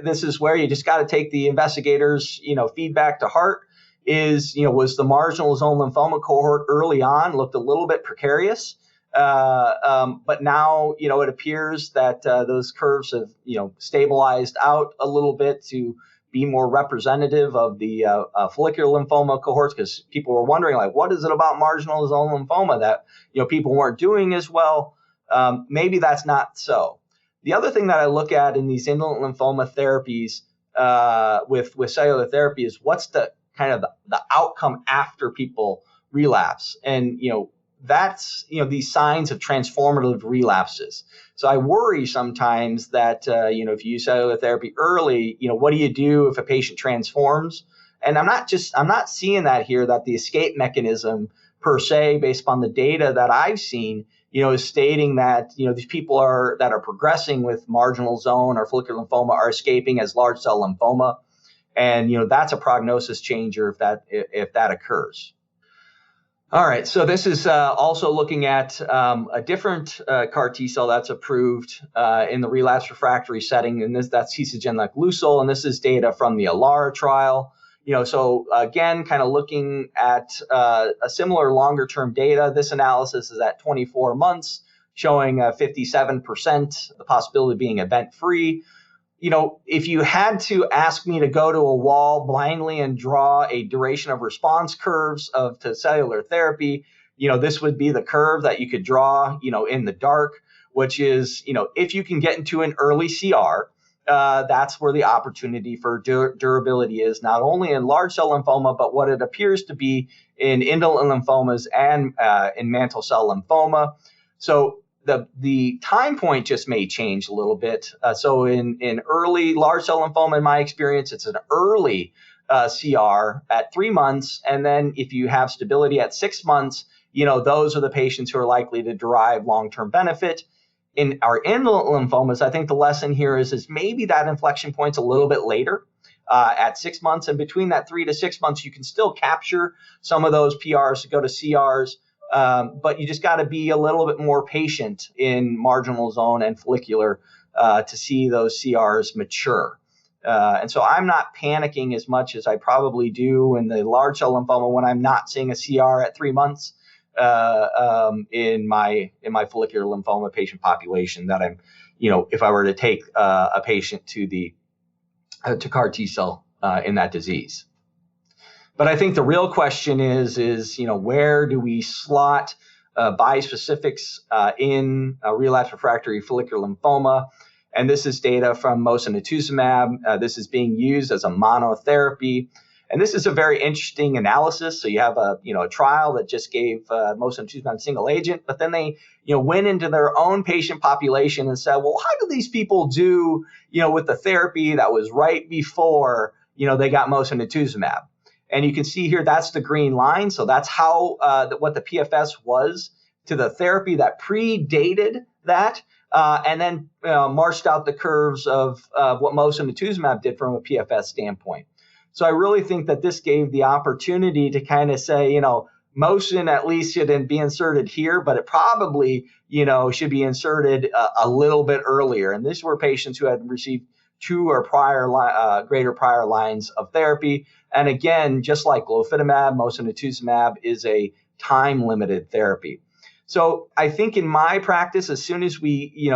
this is where you just got to take the investigators, feedback to heart, is, was the marginal zone lymphoma cohort early on looked a little bit precarious. But now, it appears that those curves have, stabilized out a little bit to be more representative of the follicular lymphoma cohorts, because people were wondering, what is it about marginal zone lymphoma that, people weren't doing as well? Maybe that's not so. The other thing that I look at in these indolent lymphoma therapies with cellular therapy is what's the kind of the outcome after people relapse. And, that's, these signs of transformative relapses. So I worry sometimes that, if you use cellular therapy early, what do you do if a patient transforms? And I'm not seeing that here, that the escape mechanism per se, based upon the data that I've seen, is stating that, these people that are progressing with marginal zone or follicular lymphoma are escaping as large cell lymphoma. And, that's a prognosis changer if that occurs. All right, so this is also looking at a different CAR T cell that's approved in the relapsed refractory setting, and that's T-Segenlec-Lusol, and this is data from the ALARA trial. So again, kind of looking at a similar longer-term data. This analysis is at 24 months, showing 57% the possibility of being event-free. If you had to ask me to go to a wall blindly and draw a duration of response curves to cellular therapy, this would be the curve that you could draw, in the dark, which is, if you can get into an early CR, that's where the opportunity for durability is, not only in large cell lymphoma, but what it appears to be in indolent lymphomas and in mantle cell lymphoma. So the time point just may change a little bit. So in early large cell lymphoma, in my experience, it's an early CR at 3 months. And then if you have stability at 6 months, those are the patients who are likely to derive long-term benefit. In our indolent lymphomas, I think the lesson here is maybe that inflection point's a little bit later at 6 months. And between that 3 to 6 months, you can still capture some of those PRs to go to CRs. But you just got to be a little bit more patient in marginal zone and follicular to see those CRs mature. And so I'm not panicking as much as I probably do in the large cell lymphoma when I'm not seeing a CR at 3 months in my follicular lymphoma patient population that I'm, if I were to take a patient to CAR T cell in that disease. But I think the real question is where do we slot bispecifics in relapsed refractory follicular lymphoma? And this is data from mosunetuzumab. This is being used as a monotherapy. And this is a very interesting analysis. So you have a trial that just gave mosunetuzumab single agent, but then they went into their own patient population and said, well, how do these people do with the therapy that was right before they got mosunetuzumab? And you can see here that's the green line. So that's how what the PFS was to the therapy that predated that. And then marched out the curves of what mosunetuzumab did from a PFS standpoint. So I really think that this gave the opportunity to kind of say, mosun at least shouldn't be inserted here, but it probably, should be inserted a little bit earlier. And these were patients who had received 2 or greater prior lines of therapy. And again, just like glofitamab, mosunetuzumab is a time-limited therapy. So I think in my practice, as soon as we, we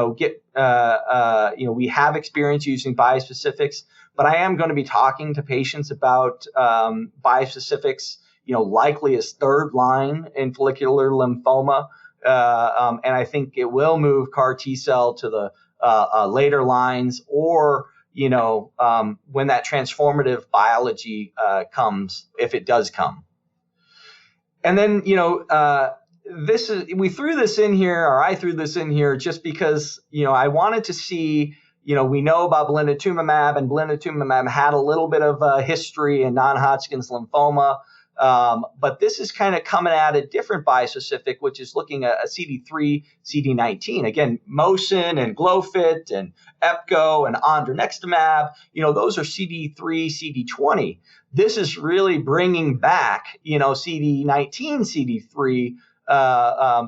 have experience using bispecifics, but I am going to be talking to patients about bispecifics, likely as third line in follicular lymphoma. And I think it will move CAR T cell to the later lines or, when that transformative biology comes, if it does come. And then, we threw this in here, or I threw this in here just because, I wanted to see, we know about blinatumomab, and blinatumomab had a little bit of a history in non-Hodgkin's lymphoma. But this is kind of coming at a different bispecific, which is looking at a CD3, CD19. Again, Mosun and Glofit and Epco and Andronextamab, those are CD3, CD20. This is really bringing back, CD19, CD3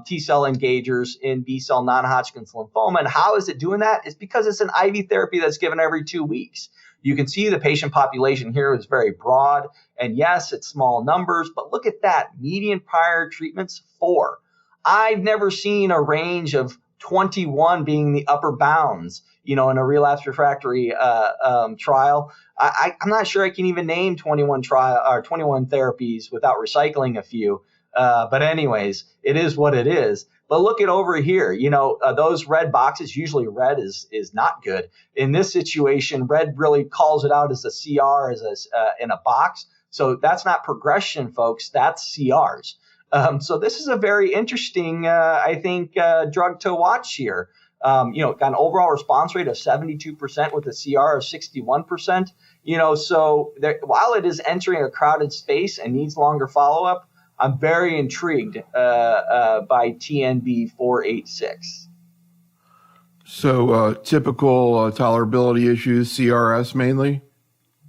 T-cell engagers in B-cell non-Hodgkin's lymphoma. And how is it doing that? It's because it's an IV therapy that's given every 2 weeks. You can see the patient population here is very broad. And yes, it's small numbers, but look at that. Median prior treatments, 4. I've never seen a range of 21 being the upper bounds, in a relapse refractory trial. I'm not sure I can even name 21 therapies without recycling a few. But anyways, it is what it is. But look at over here, those red boxes, usually red is not good. In this situation, red really calls it out as a CR in a box. So that's not progression, folks. That's CRs. So this is a very interesting, drug to watch here. Got an overall response rate of 72% with a CR of 61%. So while it is entering a crowded space and needs longer follow-up, I'm very intrigued by TNB 486. So typical tolerability issues, CRS mainly?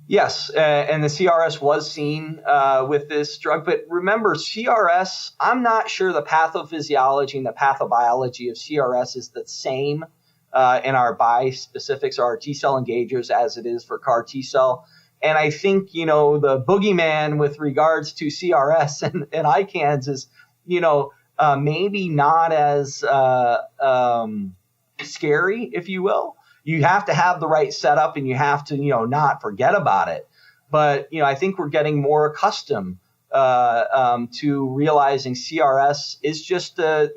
Yes, and the CRS was seen with this drug. But remember, CRS, I'm not sure the pathophysiology and the pathobiology of CRS is the same in our bispecifics or our T-cell engagers as it is for CAR T-cell. And I think, the boogeyman with regards to CRS and ICANS is, maybe not as scary, if you will. You have to have the right setup and you have to, not forget about it. But, I think we're getting more accustomed to realizing CRS is just, the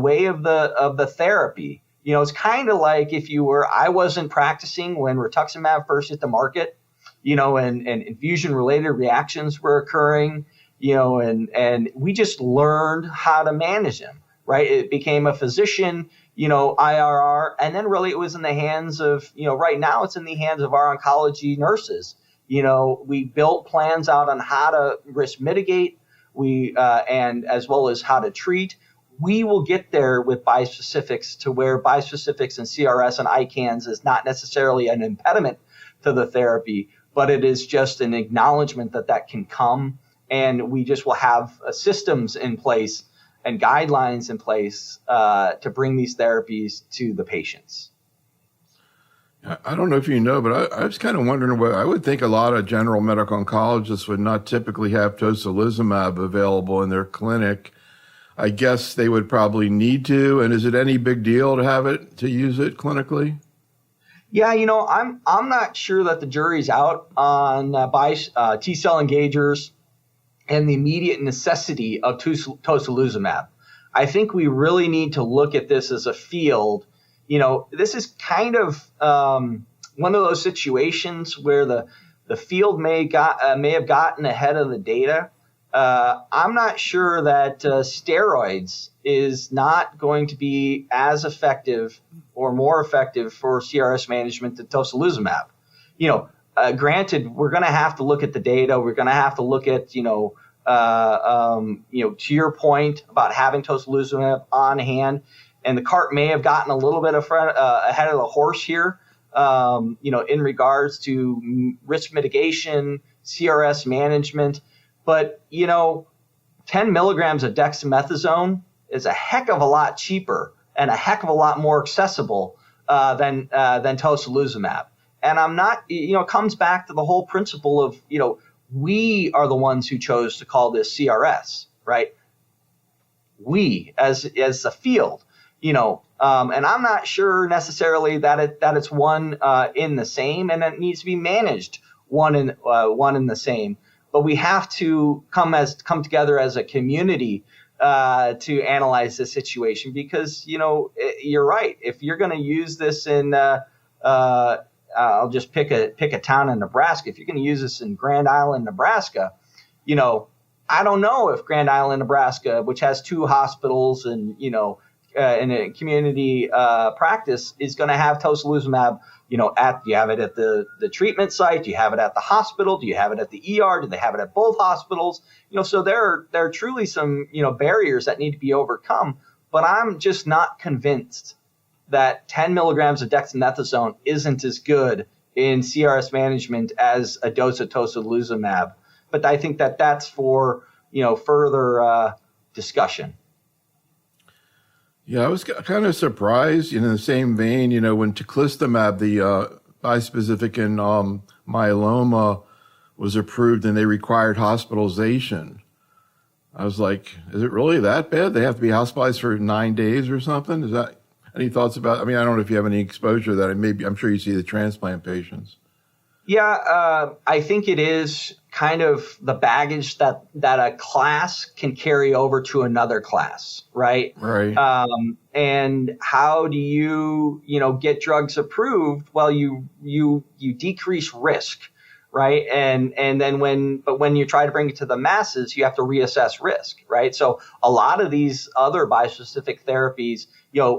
way of the therapy. It's kind of like I wasn't practicing when rituximab first hit the market, and infusion-related reactions were occurring, and we just learned how to manage them, right? It became a physician, IRR, and then really it was in the hands of, right now it's in the hands of our oncology nurses, We built plans out on how to risk mitigate, and as well as how to treat. We will get there with bispecifics to where bispecifics and CRS and ICANS is not necessarily an impediment to the therapy, but it is just an acknowledgement that can come, and we just will have systems in place and guidelines in place to bring these therapies to the patients. I don't know if you know, but I was kind of wondering what I would think a lot of general medical oncologists would not typically have tocilizumab available in their clinic. I guess they would probably need to. And is it any big deal to use it clinically? Yeah, I'm not sure that the jury's out on T-cell engagers and the immediate necessity of tocilizumab. I think we really need to look at this as a field. This is kind of one of those situations where the field may have gotten ahead of the data. I'm not sure that steroids is not going to be as effective or more effective for CRS management than tocilizumab. Granted, we're going to have to look at the data. We're going to have to look at, to your point about having tocilizumab on hand, and the cart may have gotten a little bit ahead of the horse here, in regards to risk mitigation, CRS management. But, 10 milligrams of dexamethasone is a heck of a lot cheaper and a heck of a lot more accessible than tocilizumab. And I'm not, it comes back to the whole principle of, we are the ones who chose to call this CRS, right? We as a field, and I'm not sure necessarily that it's one in the same, and it needs to be managed one in the same. But we have to come together as a community to analyze this situation, because you're right. If you're going to use this in I'll just pick a town in Nebraska. If you're going to use this in Grand Island, Nebraska, I don't know if Grand Island, Nebraska, which has 2 hospitals and in a community practice, is going to have tocilizumab. Do you have it at the treatment site? Do you have it at the hospital? Do you have it at the ER? Do they have it at both hospitals? So there are truly some barriers that need to be overcome. But I'm just not convinced that 10 milligrams of dexamethasone isn't as good in CRS management as a dose of tocilizumab. But I think that that's for further discussion. Yeah, I was kind of surprised in the same vein, when teclistamab, the bispecific in myeloma, was approved and they required hospitalization. I was like, is it really that bad? They have to be hospitalized for 9 days or something? Is that any thoughts about? I don't know if you have any exposure to that. I'm sure you see the transplant patients. Yeah, I think it is kind of the baggage that a class can carry over to another class, right? Right. And how do you get drugs approved? Well, you decrease risk, right? And then when you try to bring it to the masses, you have to reassess risk, right? So a lot of these other bispecific therapies,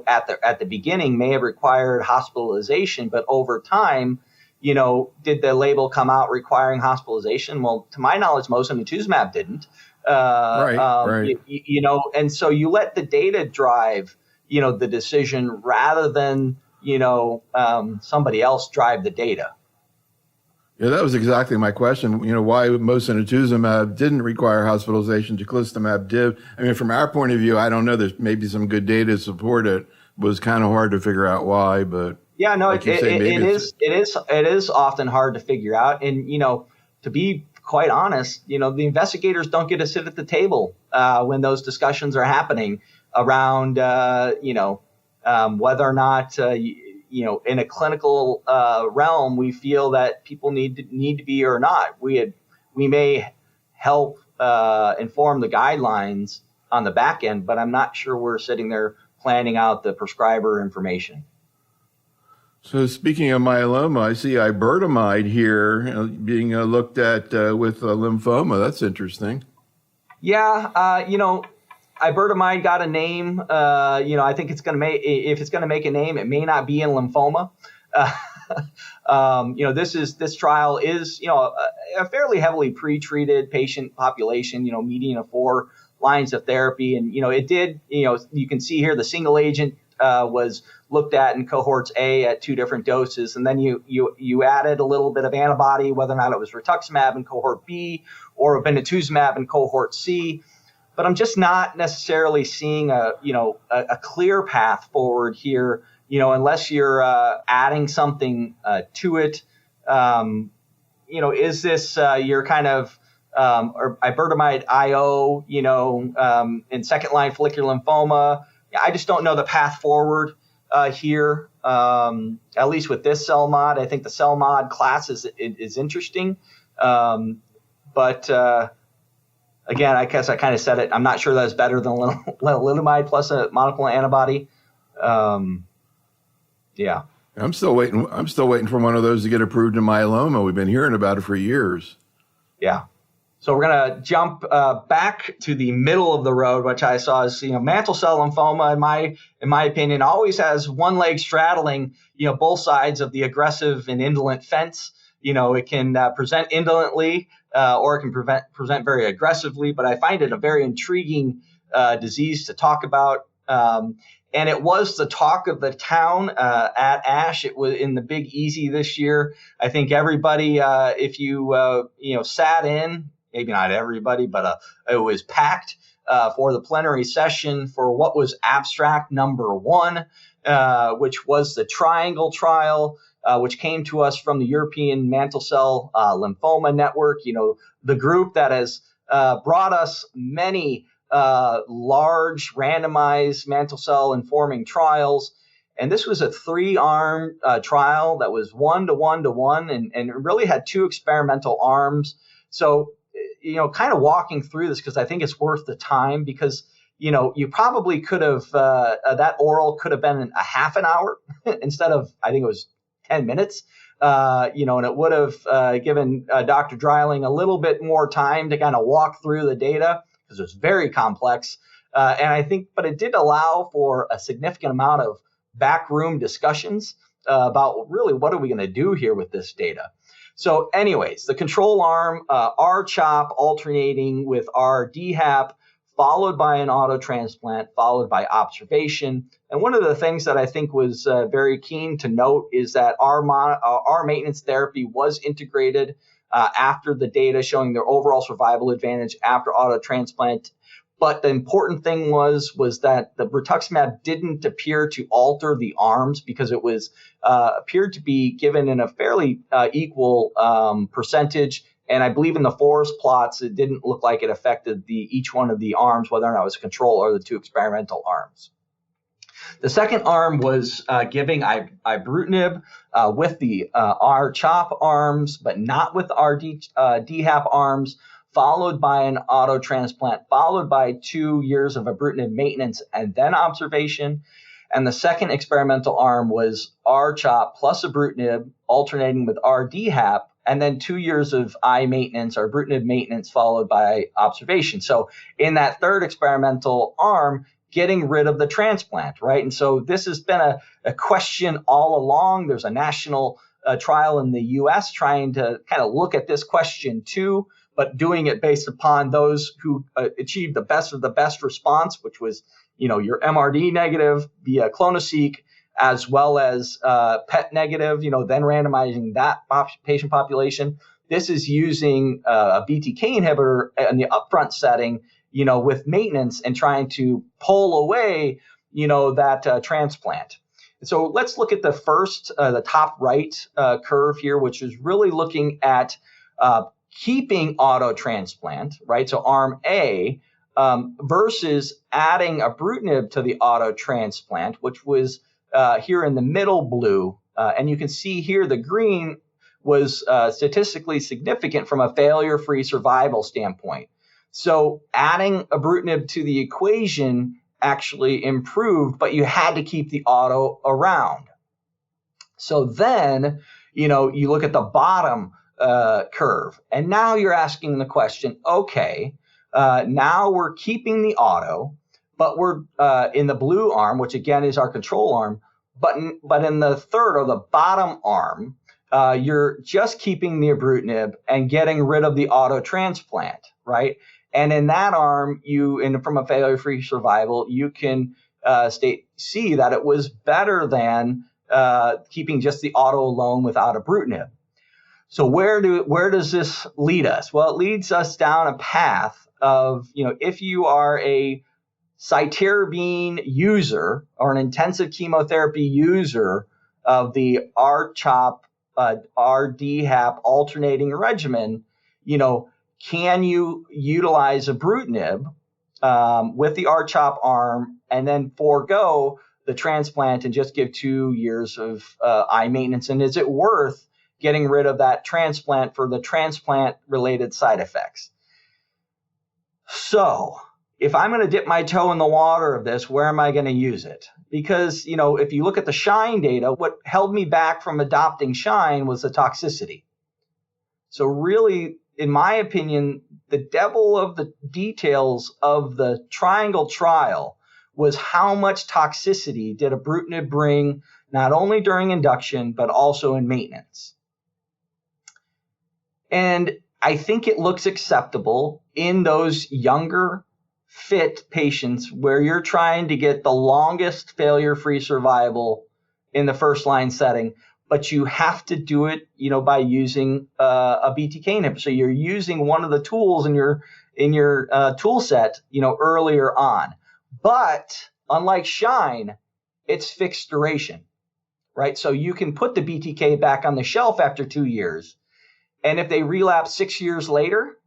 at the beginning may have required hospitalization, but over time, did the label come out requiring hospitalization? Well, to my knowledge, mosunetuzumab didn't. Right. And so you let the data drive, the decision rather than, somebody else drive the data. Yeah, that was exactly my question. Why mosunetuzumab didn't require hospitalization, teclistamab did. From our point of view, I don't know. There's maybe some good data to support it. It was kind of hard to figure out why, but. Yeah, no, it is often hard to figure out. And, to be quite honest, the investigators don't get to sit at the table when those discussions are happening around, whether or not, in a clinical realm, we feel that people need to be or not. We may help inform the guidelines on the back end, but I'm not sure we're sitting there planning out the prescriber information. So speaking of myeloma, I see iberdomide here being looked at with lymphoma. That's interesting. Yeah, iberdomide got a name. I think it's going to make, if it's going to make a name, it may not be in lymphoma. This trial is, a fairly heavily pre-treated patient population, median of 4 lines of therapy. And, it did, you can see here the single agent was looked at in cohorts A at 2 different doses. And then you added a little bit of antibody, whether or not it was rituximab in cohort B or obinutuzumab in cohort C. But I'm just not necessarily seeing a clear path forward here, unless you're adding something to it. Is this your kind of or iberdomide IO, in second line follicular lymphoma? I just don't know the path forward here, at least with this cell mod. I think the cell mod class is interesting. But again, I guess I kind of said it. I'm not sure that's better than lenalidomide plus a monoclonal antibody. Yeah. I'm still waiting for one of those to get approved in myeloma. We've been hearing about it for years. Yeah. So we're going to jump back to the middle of the road, which I saw as, mantle cell lymphoma, in my opinion, always has one leg straddling, both sides of the aggressive and indolent fence. It can present indolently or it can present very aggressively, but I find it a very intriguing disease to talk about. And it was the talk of the town at ASH. It was in the Big Easy this year. I think everybody, if you sat in, maybe not everybody, but it was packed for the plenary session for what was abstract number 1, which was the Triangle trial, which came to us from the European Mantle Cell Lymphoma Network. The group that has brought us many large randomized mantle cell informing trials. And this was a 3-arm trial that was 1 to 1 to 1 and it really had 2 experimental arms. So, kind of walking through this because I think it's worth the time because, you probably could have, that oral could have been a half an hour instead of, I think it was 10 minutes. And it would have given Dr. Dreiling a little bit more time to kind of walk through the data because it was very complex. And I think, but it did allow for a significant amount of backroom discussions about really what are we going to do here with this data. So anyways, the control arm, R-CHOP alternating with R-DHAP, followed by an auto transplant, followed by observation. And one of the things that I think was very keen to note is that our maintenance therapy was integrated after the data showing their overall survival advantage after auto transplant. But the important thing was that the rituximab didn't appear to alter the arms because it was appeared to be given in a fairly equal percentage. And I believe in the forest plots, it didn't look like it affected each one of the arms, whether or not it was a control or the 2 experimental arms. The second arm was giving ibrutinib with the R-CHOP arms, but not with R-DHAP arms, followed by an auto transplant, followed by 2 years of ibrutinib maintenance and then observation. And the second experimental arm was R-CHOP plus ibrutinib, alternating with R-DHAP, and then 2 years of I maintenance or ibrutinib maintenance followed by observation. So in that third experimental arm, getting rid of the transplant, right? And so this has been a question all along. There's a national trial in the U.S. trying to kind of look at this question too, but doing it based upon those who achieved the best of the best response, which was, your MRD negative via clonoSEQ, as well as PET negative, then randomizing that patient population. This is using a BTK inhibitor in the upfront setting, with maintenance and trying to pull away, that transplant. And so let's look at the first, the top right curve here, which is really looking at keeping auto transplant, right? So arm A versus adding ibrutinib to the auto transplant, which was here in the middle blue. And you can see here the green was statistically significant from a failure-free survival standpoint. So adding ibrutinib to the equation actually improved, but you had to keep the auto around. So then, you look at the bottom curve, and now you're asking the question, okay, now we're keeping the auto, but we're in the blue arm, which again is our control arm, but in the third or the bottom arm, you're just keeping the ibrutinib and getting rid of the auto transplant, right? And in that arm, from a failure-free survival, you can see that it was better than keeping just the auto alone without ibrutinib. So where does this lead us? Well, it leads us down a path of, if you are a cytarabine user or an intensive chemotherapy user of the R-CHOP, R-DHAP alternating regimen, can you utilize ibrutinib with the R-CHOP arm and then forego the transplant and just give 2 years of eye maintenance? And is it worth getting rid of that transplant for the transplant-related side effects? So if I'm going to dip my toe in the water of this, where am I going to use it? Because, if you look at the SHINE data, what held me back from adopting SHINE was the toxicity. So really, in my opinion, the devil of the details of the Triangle trial was how much toxicity did ibrutinib bring, not only during induction, but also in maintenance. And I think it looks acceptable in those younger, fit patients where you're trying to get the longest failure-free survival in the first-line setting, but you have to do it, by using a BTK inhibitor. So you're using one of the tools in your tool set, earlier on. But unlike SHINE, it's fixed duration, right? So you can put the BTK back on the shelf after 2 years. And if they relapse 6 years later,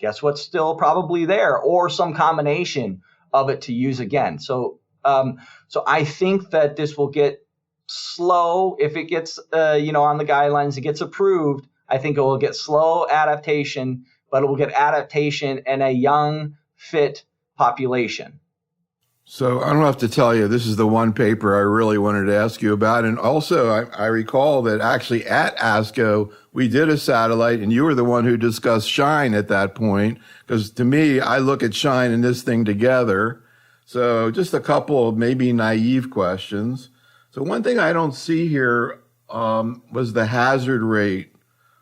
guess what's still probably there, or some combination of it to use again. So I think that this will get slow. If it gets, on the guidelines, it gets approved, I think it will get slow adaptation, but it will get adaptation in a young, fit population. So I don't have to tell you, this is the one paper I really wanted to ask you about. And also, I recall that actually at ASCO, we did a satellite, and you were the one who discussed SHINE at that point. Because to me, I look at SHINE and this thing together. So just a couple of maybe naive questions. So one thing I don't see here was the hazard rate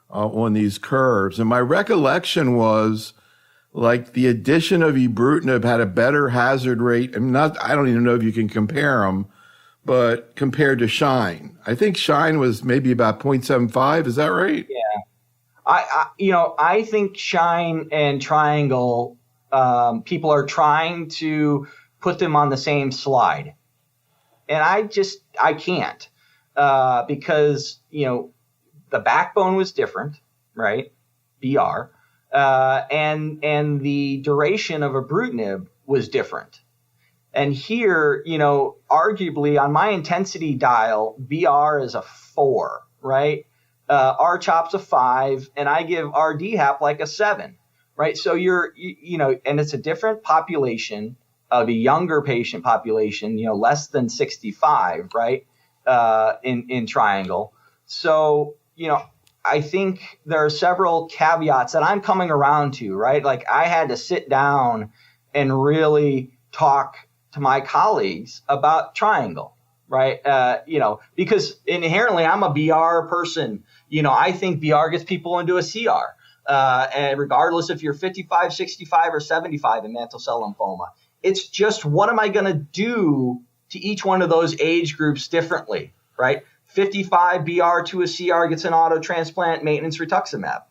on these curves. And my recollection was, like, the addition of ibrutinib had a better hazard rate. I don't even know if you can compare them, but compared to SHINE. I think SHINE was maybe about 0.75. Is that right? Yeah. I think SHINE and Triangle, people are trying to put them on the same slide. And I can't, because, the backbone was different, right? BR. And the duration of ibrutinib was different. And here, arguably on my intensity dial, BR is a 4, right? R-CHOP's a 5, and I give R-DHAP like a 7, right? So and it's a different population of a younger patient population, less than 65, right? In Triangle. So, I think there are several caveats that I'm coming around to, right? Like, I had to sit down and really talk to my colleagues about Triangle, right? Because inherently I'm a BR person. I think BR gets people into a CR, and regardless if you're 55, 65, or 75 in mantle cell lymphoma. It's just, what am I going to do to each one of those age groups differently, right? 55 BR to a CR gets an auto transplant, maintenance rituximab,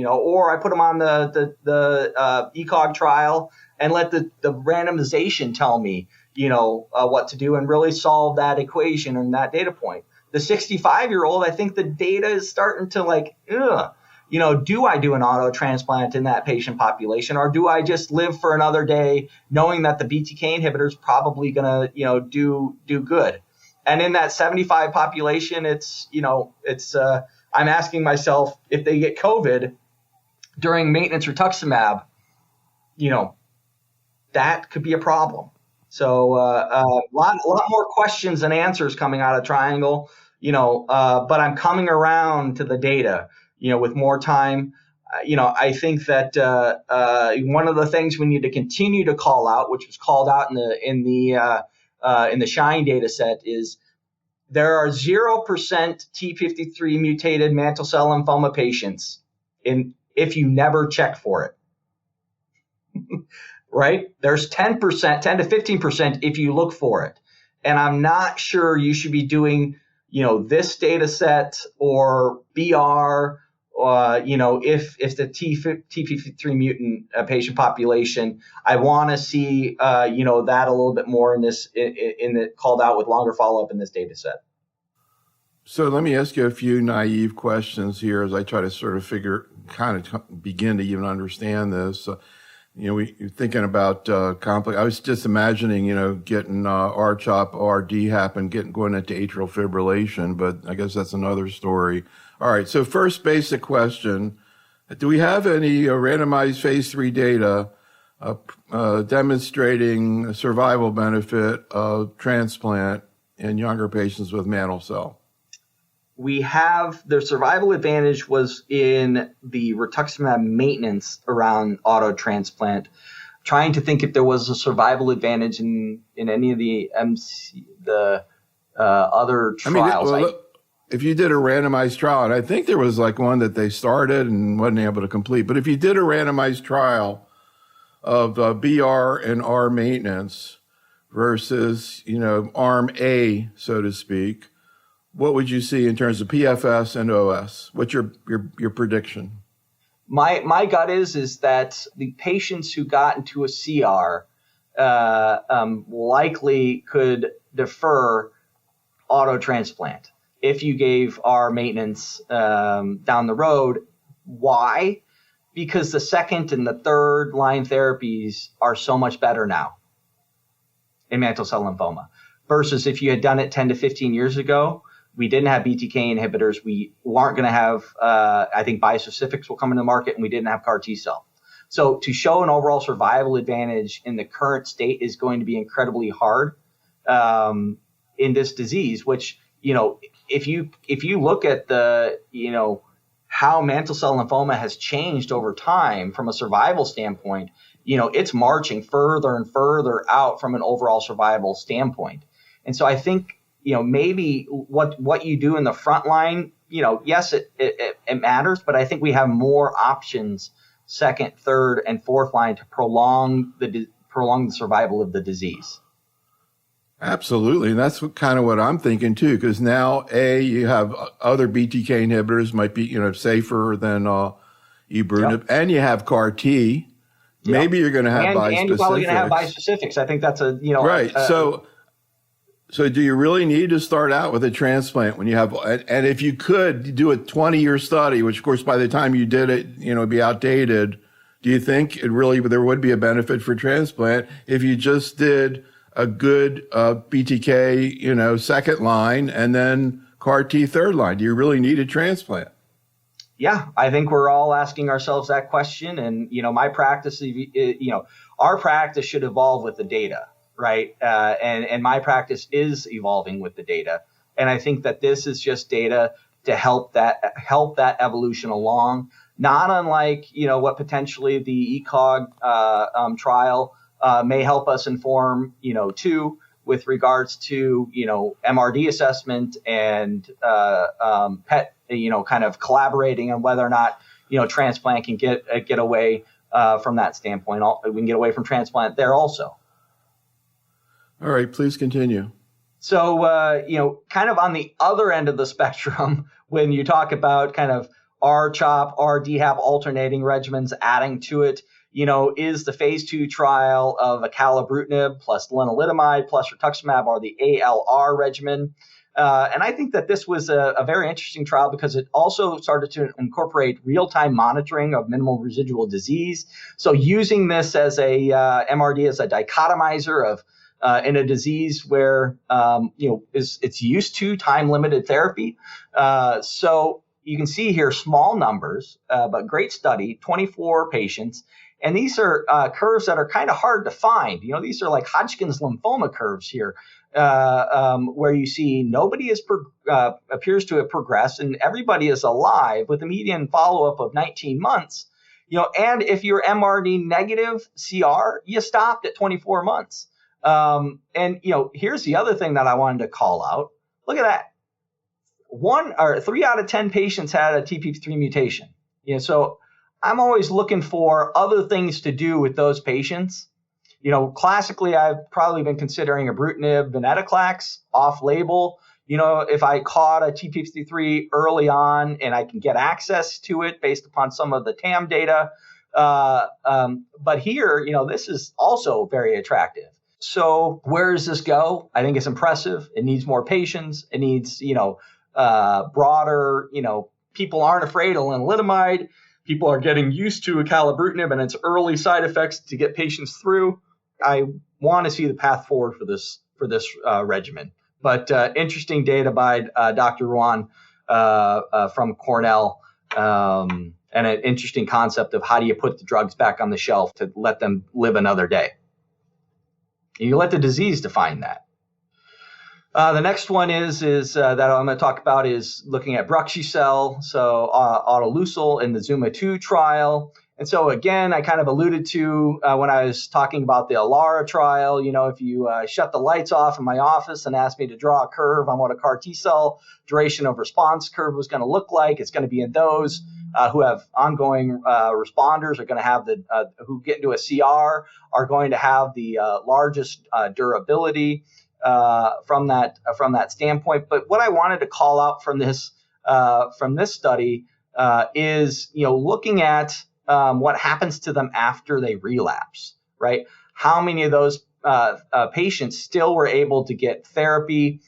or I put them on the ECOG trial and let the randomization tell me, what to do and really solve that equation and that data point. The 65-year-old, I think the data is starting to do I do an auto transplant in that patient population, or do I just live for another day knowing that the BTK inhibitor is probably going to, do good? And in that 75 population, I'm asking myself, if they get COVID during maintenance rituximab, that could be a problem. So a lot more questions than answers coming out of Triangle, but I'm coming around to the data, with more time. I think that one of the things we need to continue to call out, which was called out in the in the SHINE data set is there are 0% T53 mutated mantle cell lymphoma patients if you never check for it. Right? There's 10%, 10 to 15% if you look for it. And I'm not sure you should be doing, this data set or BR, if the TP53 mutant patient population, I want to see, that a little bit more in the called out with longer follow-up in this data set. So let me ask you a few naive questions here as I try to sort of begin to even understand this. You're thinking about complex. I was just imagining, getting R-CHOP, R-DHAP, and going into atrial fibrillation, but I guess that's another story. All right. So first basic question: do we have any randomized phase 3 data demonstrating a survival benefit of transplant in younger patients with mantle cell? We have the survival advantage was in the rituximab maintenance around auto transplant. Trying to think if there was a survival advantage in any of the other trials. If you did a randomized trial, and I think there was like one that they started and wasn't able to complete, but if you did a randomized trial of BR and R maintenance versus arm A, so to speak, what would you see in terms of PFS and OS? What's your prediction? My gut is that the patients who got into a CR likely could defer auto transplant if you gave our maintenance down the road. Why? Because the second and the third line therapies are so much better now in mantle cell lymphoma versus if you had done it 10 to 15 years ago. We didn't have BTK inhibitors. We weren't going to have, I think bispecifics will come into the market, and we didn't have CAR T cell. So to show an overall survival advantage in the current state is going to be incredibly hard in this disease, which, if you look at how mantle cell lymphoma has changed over time from a survival standpoint, it's marching further and further out from an overall survival standpoint. And so I think, maybe what you do in the front line, yes, it matters, but I think we have more options, second, third, and fourth line to prolong the survival of the disease. Absolutely. And that's kind of what I'm thinking too, because now, you have other BTK inhibitors might be, safer than ibrutinib, and you have CAR T. Yep. Maybe you're going to have bispecifics. And you're probably going to have bispecifics. I think that's right. So do you really need to start out with a transplant when you have, and if you could do a 20-year study, which of course by the time you did it, it'd be outdated. Do you think there would be a benefit for transplant if you just did a good BTK, second line and then CAR T third line? Do you really need a transplant? Yeah, I think we're all asking ourselves that question. And, my practice, our practice should evolve with the data. Right. And my practice is evolving with the data. And I think that this is just data to help that evolution along, not unlike, what potentially the ECOG trial may help us inform, too, with regards to, MRD assessment and PET, kind of collaborating on whether or not, transplant can get away from that standpoint. We can get away from transplant there also. All right, please continue. So, kind of on the other end of the spectrum, when you talk about kind of R-CHOP, R-DHAP alternating regimens adding to it, is the phase 2 trial of acalabrutinib plus lenalidomide plus rituximab or the ALR regimen. And I think that this was a very interesting trial because it also started to incorporate real-time monitoring of minimal residual disease. So using this as a MRD as a dichotomizer of in a disease where, it's used to time-limited therapy. So you can see here small numbers, but great study, 24 patients. And these are curves that are kind of hard to find. These are like Hodgkin's lymphoma curves here, where you see nobody appears to have progressed and everybody is alive with a median follow-up of 19 months. And if you're MRD negative CR, you stopped at 24 months. And here's the other thing that I wanted to call out. Look at that. 3 out of 10 patients had a TP53 mutation. So I'm always looking for other things to do with those patients. Classically, I've probably been considering ibrutinib, venetoclax, off-label. If I caught a TP53 early on and I can get access to it based upon some of the TAM data. But here, this is also very attractive. So where does this go? I think it's impressive. It needs more patients. It needs, broader, people aren't afraid of lenalidomide. People are getting used to acalabrutinib and its early side effects to get patients through. I want to see the path forward for this regimen. But interesting data by Dr. Ruan from Cornell, and an interesting concept of how do you put the drugs back on the shelf to let them live another day. You let the disease define that. The next one is that I'm going to talk about is looking at Bruxucel, so autoleucel in the ZUMA-2 trial. And so again, I kind of alluded to when I was talking about the ALARA trial, if you shut the lights off in my office and asked me to draw a curve on what a CAR T-cell duration of response curve was going to look like, it's going to be in those who have ongoing responders are going to have who get into a CR are going to have the largest durability from that standpoint. But what I wanted to call out from this study is looking at what happens to them after they relapse, right? How many of those patients still were able to get therapy?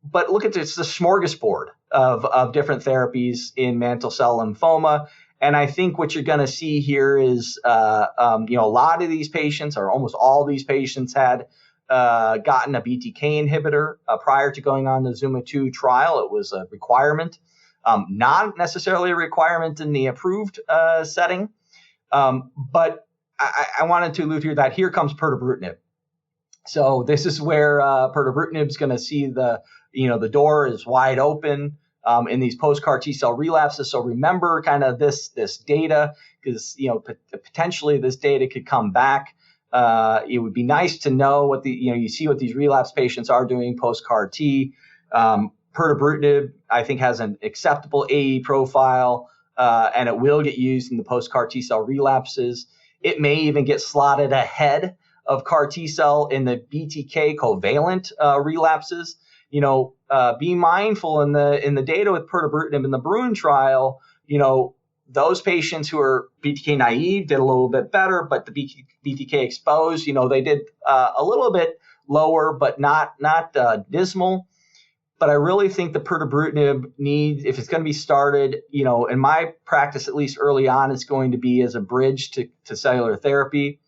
But look at this, the smorgasbord of different therapies in mantle cell lymphoma. And I think what you're going to see here is, a lot of these patients, or almost all these patients, had gotten a BTK inhibitor prior to going on the ZUMA-2 trial. It was a requirement, not necessarily a requirement in the approved setting. But I wanted to allude here that here comes pirtobrutinib. So this is where pirtobrutinib is going to see the door is wide open in these post-CAR T-cell relapses. So remember kind of this data, because potentially this data could come back. It would be nice to know what you see what these relapse patients are doing post-CAR T. Pirtobrutinib, I think, has an acceptable AE profile, and it will get used in the post-CAR T-cell relapses. It may even get slotted ahead of CAR T-cell in the BTK covalent relapses. Be mindful in the data with pirtobrutinib in the Bruin trial. Those patients who are BTK naive did a little bit better, but the BTK exposed, they did a little bit lower, but not dismal. But I really think the pirtobrutinib needs, if it's going to be started, in my practice, at least early on, it's going to be as a bridge to cellular therapy.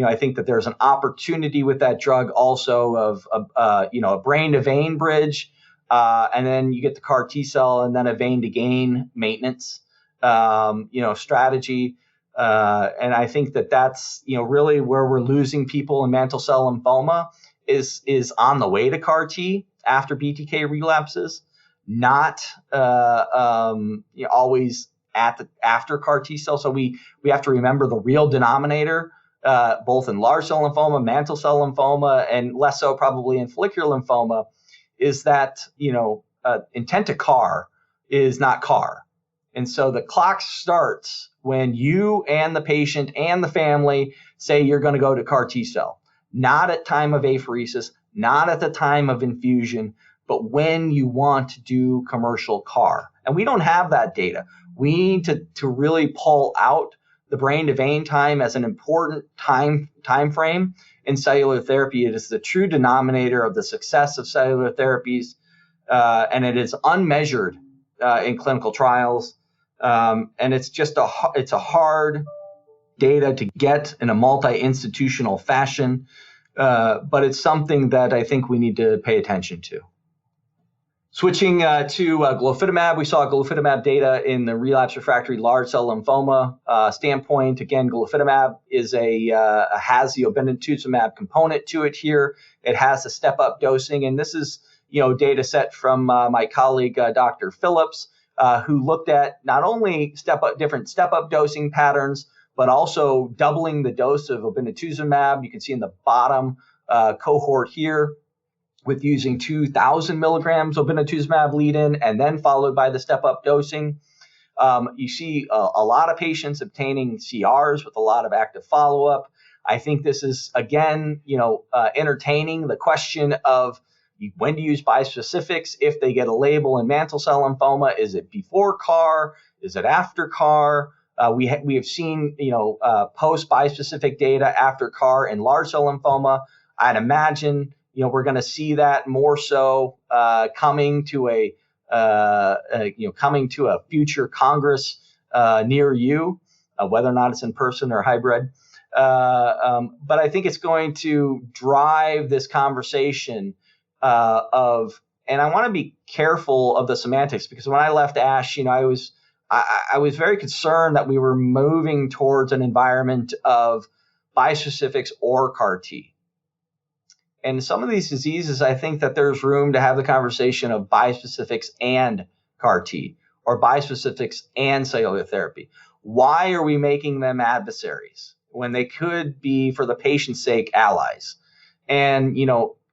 I think that there's an opportunity with that drug also of a brain to vein bridge, and then you get the CAR T cell and then a vein to gain maintenance, strategy. And I think that that's, really where we're losing people in mantle cell lymphoma is on the way to CAR T after BTK relapses, not always after CAR T cell. So we have to remember the real denominator, both in large cell lymphoma, mantle cell lymphoma, and less so probably in follicular lymphoma, is that intent to CAR is not CAR. And so the clock starts when you and the patient and the family say you're going to go to CAR T cell, not at time of apheresis, not at the time of infusion, but when you want to do commercial CAR. And we don't have that data. We need to really pull out the brain to vein time as an important time frame in cellular therapy. It is the true denominator of the success of cellular therapies, and it is unmeasured in clinical trials. And it's just it's a hard data to get in a multi-institutional fashion, but it's something that I think we need to pay attention to. Switching to glofitamab, we saw glofitamab data in the relapse refractory large cell lymphoma standpoint. Again, glofitamab has the obinutuzumab component to it here. It has a step-up dosing, and this is data set from my colleague Dr. Phillips, who looked at not only different step-up dosing patterns, but also doubling the dose of obinutuzumab. You can see in the bottom cohort here with using 2,000 milligrams obinutuzumab lead-in and then followed by the step-up dosing. You see a lot of patients obtaining CRs with a lot of active follow-up. I think this is, again, entertaining the question of when to use bispecifics if they get a label in mantle cell lymphoma. Is it before CAR? Is it after CAR? We have seen, post bispecific data after CAR in large cell lymphoma. I'd imagine, we're going to see that more so coming to a future Congress near you, whether or not it's in person or hybrid. But I think it's going to drive this conversation and I want to be careful of the semantics, because when I left ASH, I was very concerned that we were moving towards an environment of bispecifics or CAR T. And some of these diseases, I think that there's room to have the conversation of bispecifics and CAR T, or bispecifics and cellular therapy. Why are we making them adversaries when they could be, for the patient's sake, allies? And,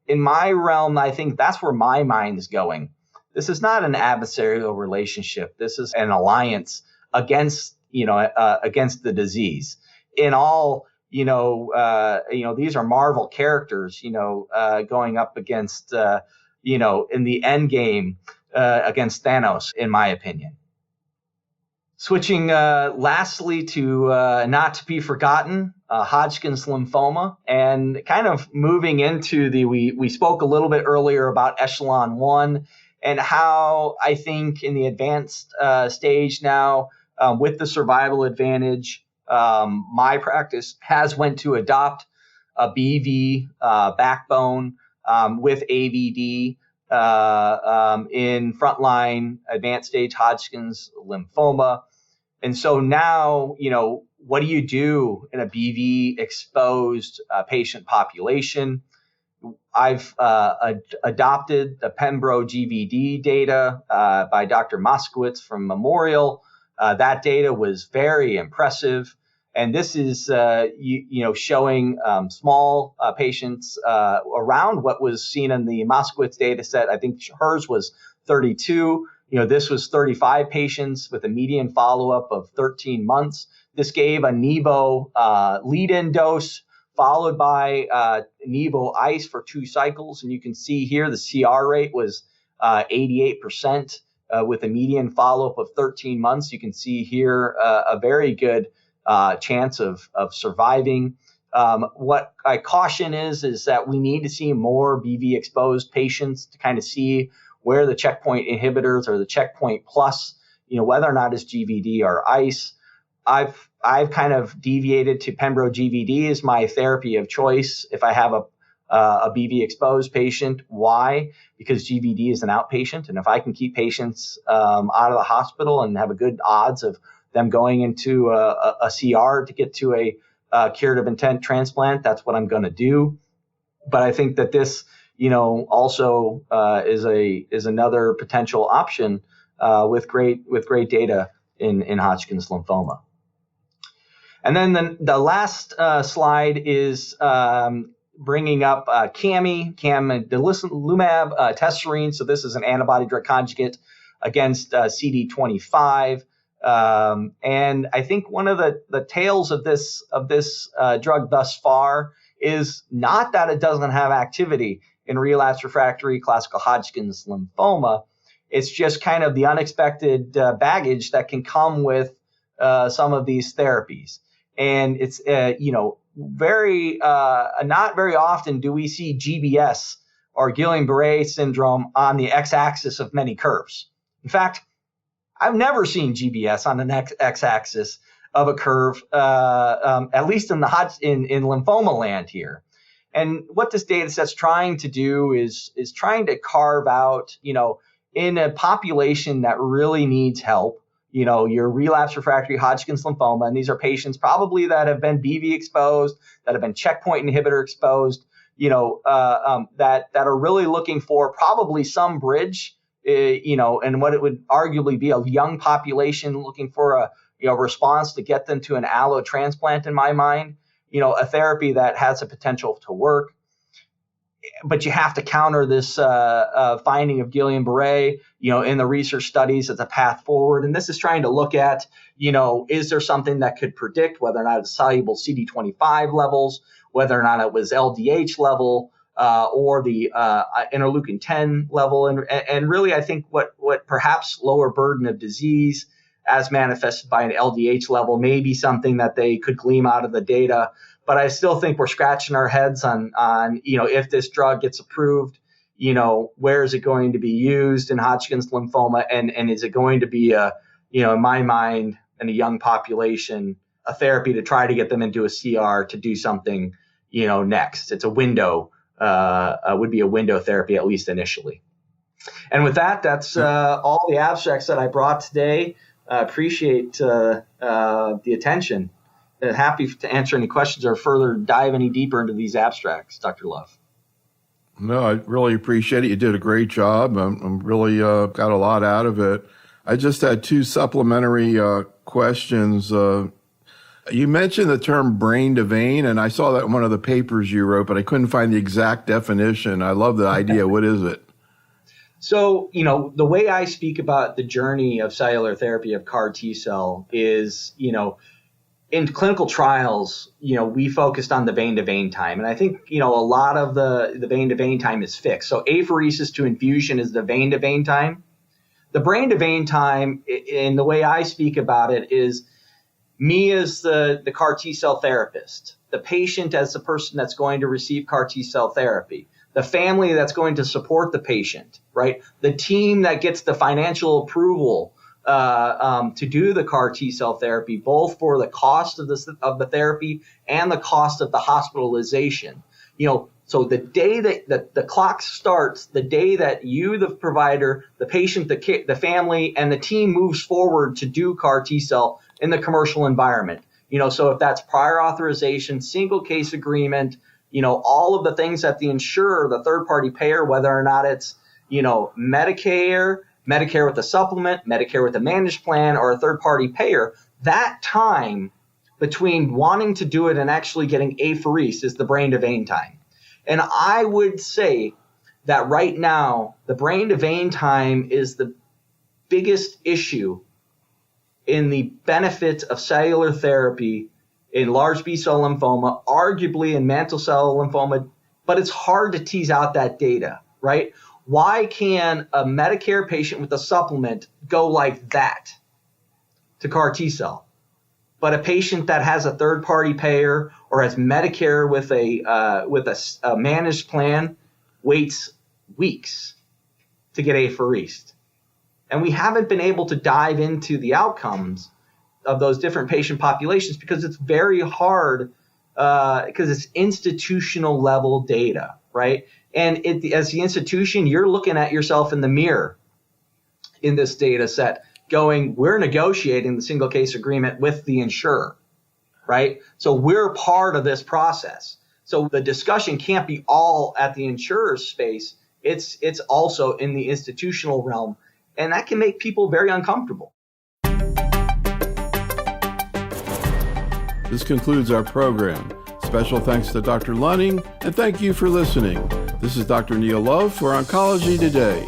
in my realm, I think that's where my mind is going. This is not an adversarial relationship. This is an alliance against the disease. In all, these are Marvel characters, going up against, in the end game against Thanos, in my opinion. Switching lastly to not to be forgotten, Hodgkin's lymphoma, and kind of moving into we spoke a little bit earlier about Echelon 1 and how I think in the advanced stage now with the survival advantage, my practice has went to adopt a BV backbone with AVD in frontline advanced stage Hodgkin's lymphoma. And so now, what do you do in a BV exposed patient population? I've adopted the Pembro GVD data by Dr. Moskowitz from Memorial. That data was very impressive. And this is, showing small patients around what was seen in the Moskowitz data set. I think hers was 32. This was 35 patients with a median follow-up of 13 months. This gave a Nivo lead-in dose followed by Nivo ice for 2 cycles. And you can see here the CR rate was 88% with a median follow-up of 13 months. You can see here a very good chance of surviving. What I caution is that we need to see more BV exposed patients to kind of see where the checkpoint inhibitors or the checkpoint plus, whether or not it's GVD or ICE. I've kind of deviated to Pembro GVD as my therapy of choice if I have a BV exposed patient. Why? Because GVD is an outpatient, and if I can keep patients out of the hospital and have a good odds of them going into a CR to get to a curative intent transplant, that's what I'm going to do. But I think that this, also is another potential option with great data in Hodgkin's lymphoma. And then the last slide is bringing up camidilumab tesirine. So this is an antibody drug conjugate against CD25. And I think one of the tales of this drug thus far is not that it doesn't have activity in relapsed refractory classical Hodgkin's lymphoma. It's just kind of the unexpected baggage that can come with some of these therapies. And it's, very not very often do we see GBS or Guillain-Barré syndrome on the x-axis of many curves. In fact, I've never seen GBS on an x-axis of a curve, at least in lymphoma land here. And what this data set's trying to do is trying to carve out, in a population that really needs help, your relapsed refractory Hodgkin's lymphoma, and these are patients probably that have been BV exposed, that have been checkpoint inhibitor exposed, that are really looking for probably some bridge, and what it would arguably be a young population looking for a response to get them to an allo transplant in my mind, a therapy that has a potential to work. but you have to counter this finding of Guillain-Barré, in the research studies as a path forward. And this is trying to look at, is there something that could predict whether or not it's soluble CD25 levels, whether or not it was LDH level, or the interleukin 10 level. And really, I think what perhaps lower burden of disease as manifested by an LDH level may be something that they could glean out of the data. But I still think we're scratching our heads on if this drug gets approved, where is it going to be used in Hodgkin's lymphoma, and is it going to be in my mind, in a young population, a therapy to try to get them into a CR to do something, next. It's a window, would be a window therapy, at least initially. And with that, that's all the abstracts that I brought today. Appreciate the attention. Happy to answer any questions or further dive any deeper into these abstracts, Dr. Love. No, I really appreciate it. You did a great job. I'm really got a lot out of it. I just had two supplementary questions. You mentioned the term brain to vein, and I saw that in one of the papers you wrote, but I couldn't find the exact definition. I love the idea. What is it? So, the way I speak about the journey of cellular therapy of CAR T-cell is, in clinical trials, we focused on the vein-to-vein time. And I think, a lot of the vein-to-vein time is fixed. So apheresis to infusion is the vein-to-vein time. The brain-to-vein time, in the way I speak about it, is me as the CAR T-cell therapist, the patient as the person that's going to receive CAR T-cell therapy, the family that's going to support the patient, right? The team that gets the financial approval to do the CAR T-cell therapy, both for the cost of the therapy and the cost of the hospitalization. So the day that the clock starts, the day that you, the provider, the patient, the family, and the team moves forward to do CAR T-cell in the commercial environment. So if that's prior authorization, single case agreement, all of the things that the insurer, the third-party payer, whether or not it's, Medicare with a supplement, Medicare with a managed plan, or a third-party payer, that time between wanting to do it and actually getting apheresis is the brain-to-vein time. And I would say that right now, the brain-to-vein time is the biggest issue in the benefits of cellular therapy in large B-cell lymphoma, arguably in mantle cell lymphoma, but it's hard to tease out that data, right? Why can a Medicare patient with a supplement go like that to CAR T-cell? But a patient that has a third-party payer or has Medicare with a managed plan waits weeks to get apheresed. And we haven't been able to dive into the outcomes of those different patient populations because it's very hard because it's institutional level data, right? And as the institution, you're looking at yourself in the mirror in this data set going, we're negotiating the single case agreement with the insurer, right? So we're part of this process. So the discussion can't be all at the insurer's space. It's also in the institutional realm. And that can make people very uncomfortable. This concludes our program. Special thanks to Dr. Lunning, and thank you for listening. This is Dr. Neil Love for Oncology Today.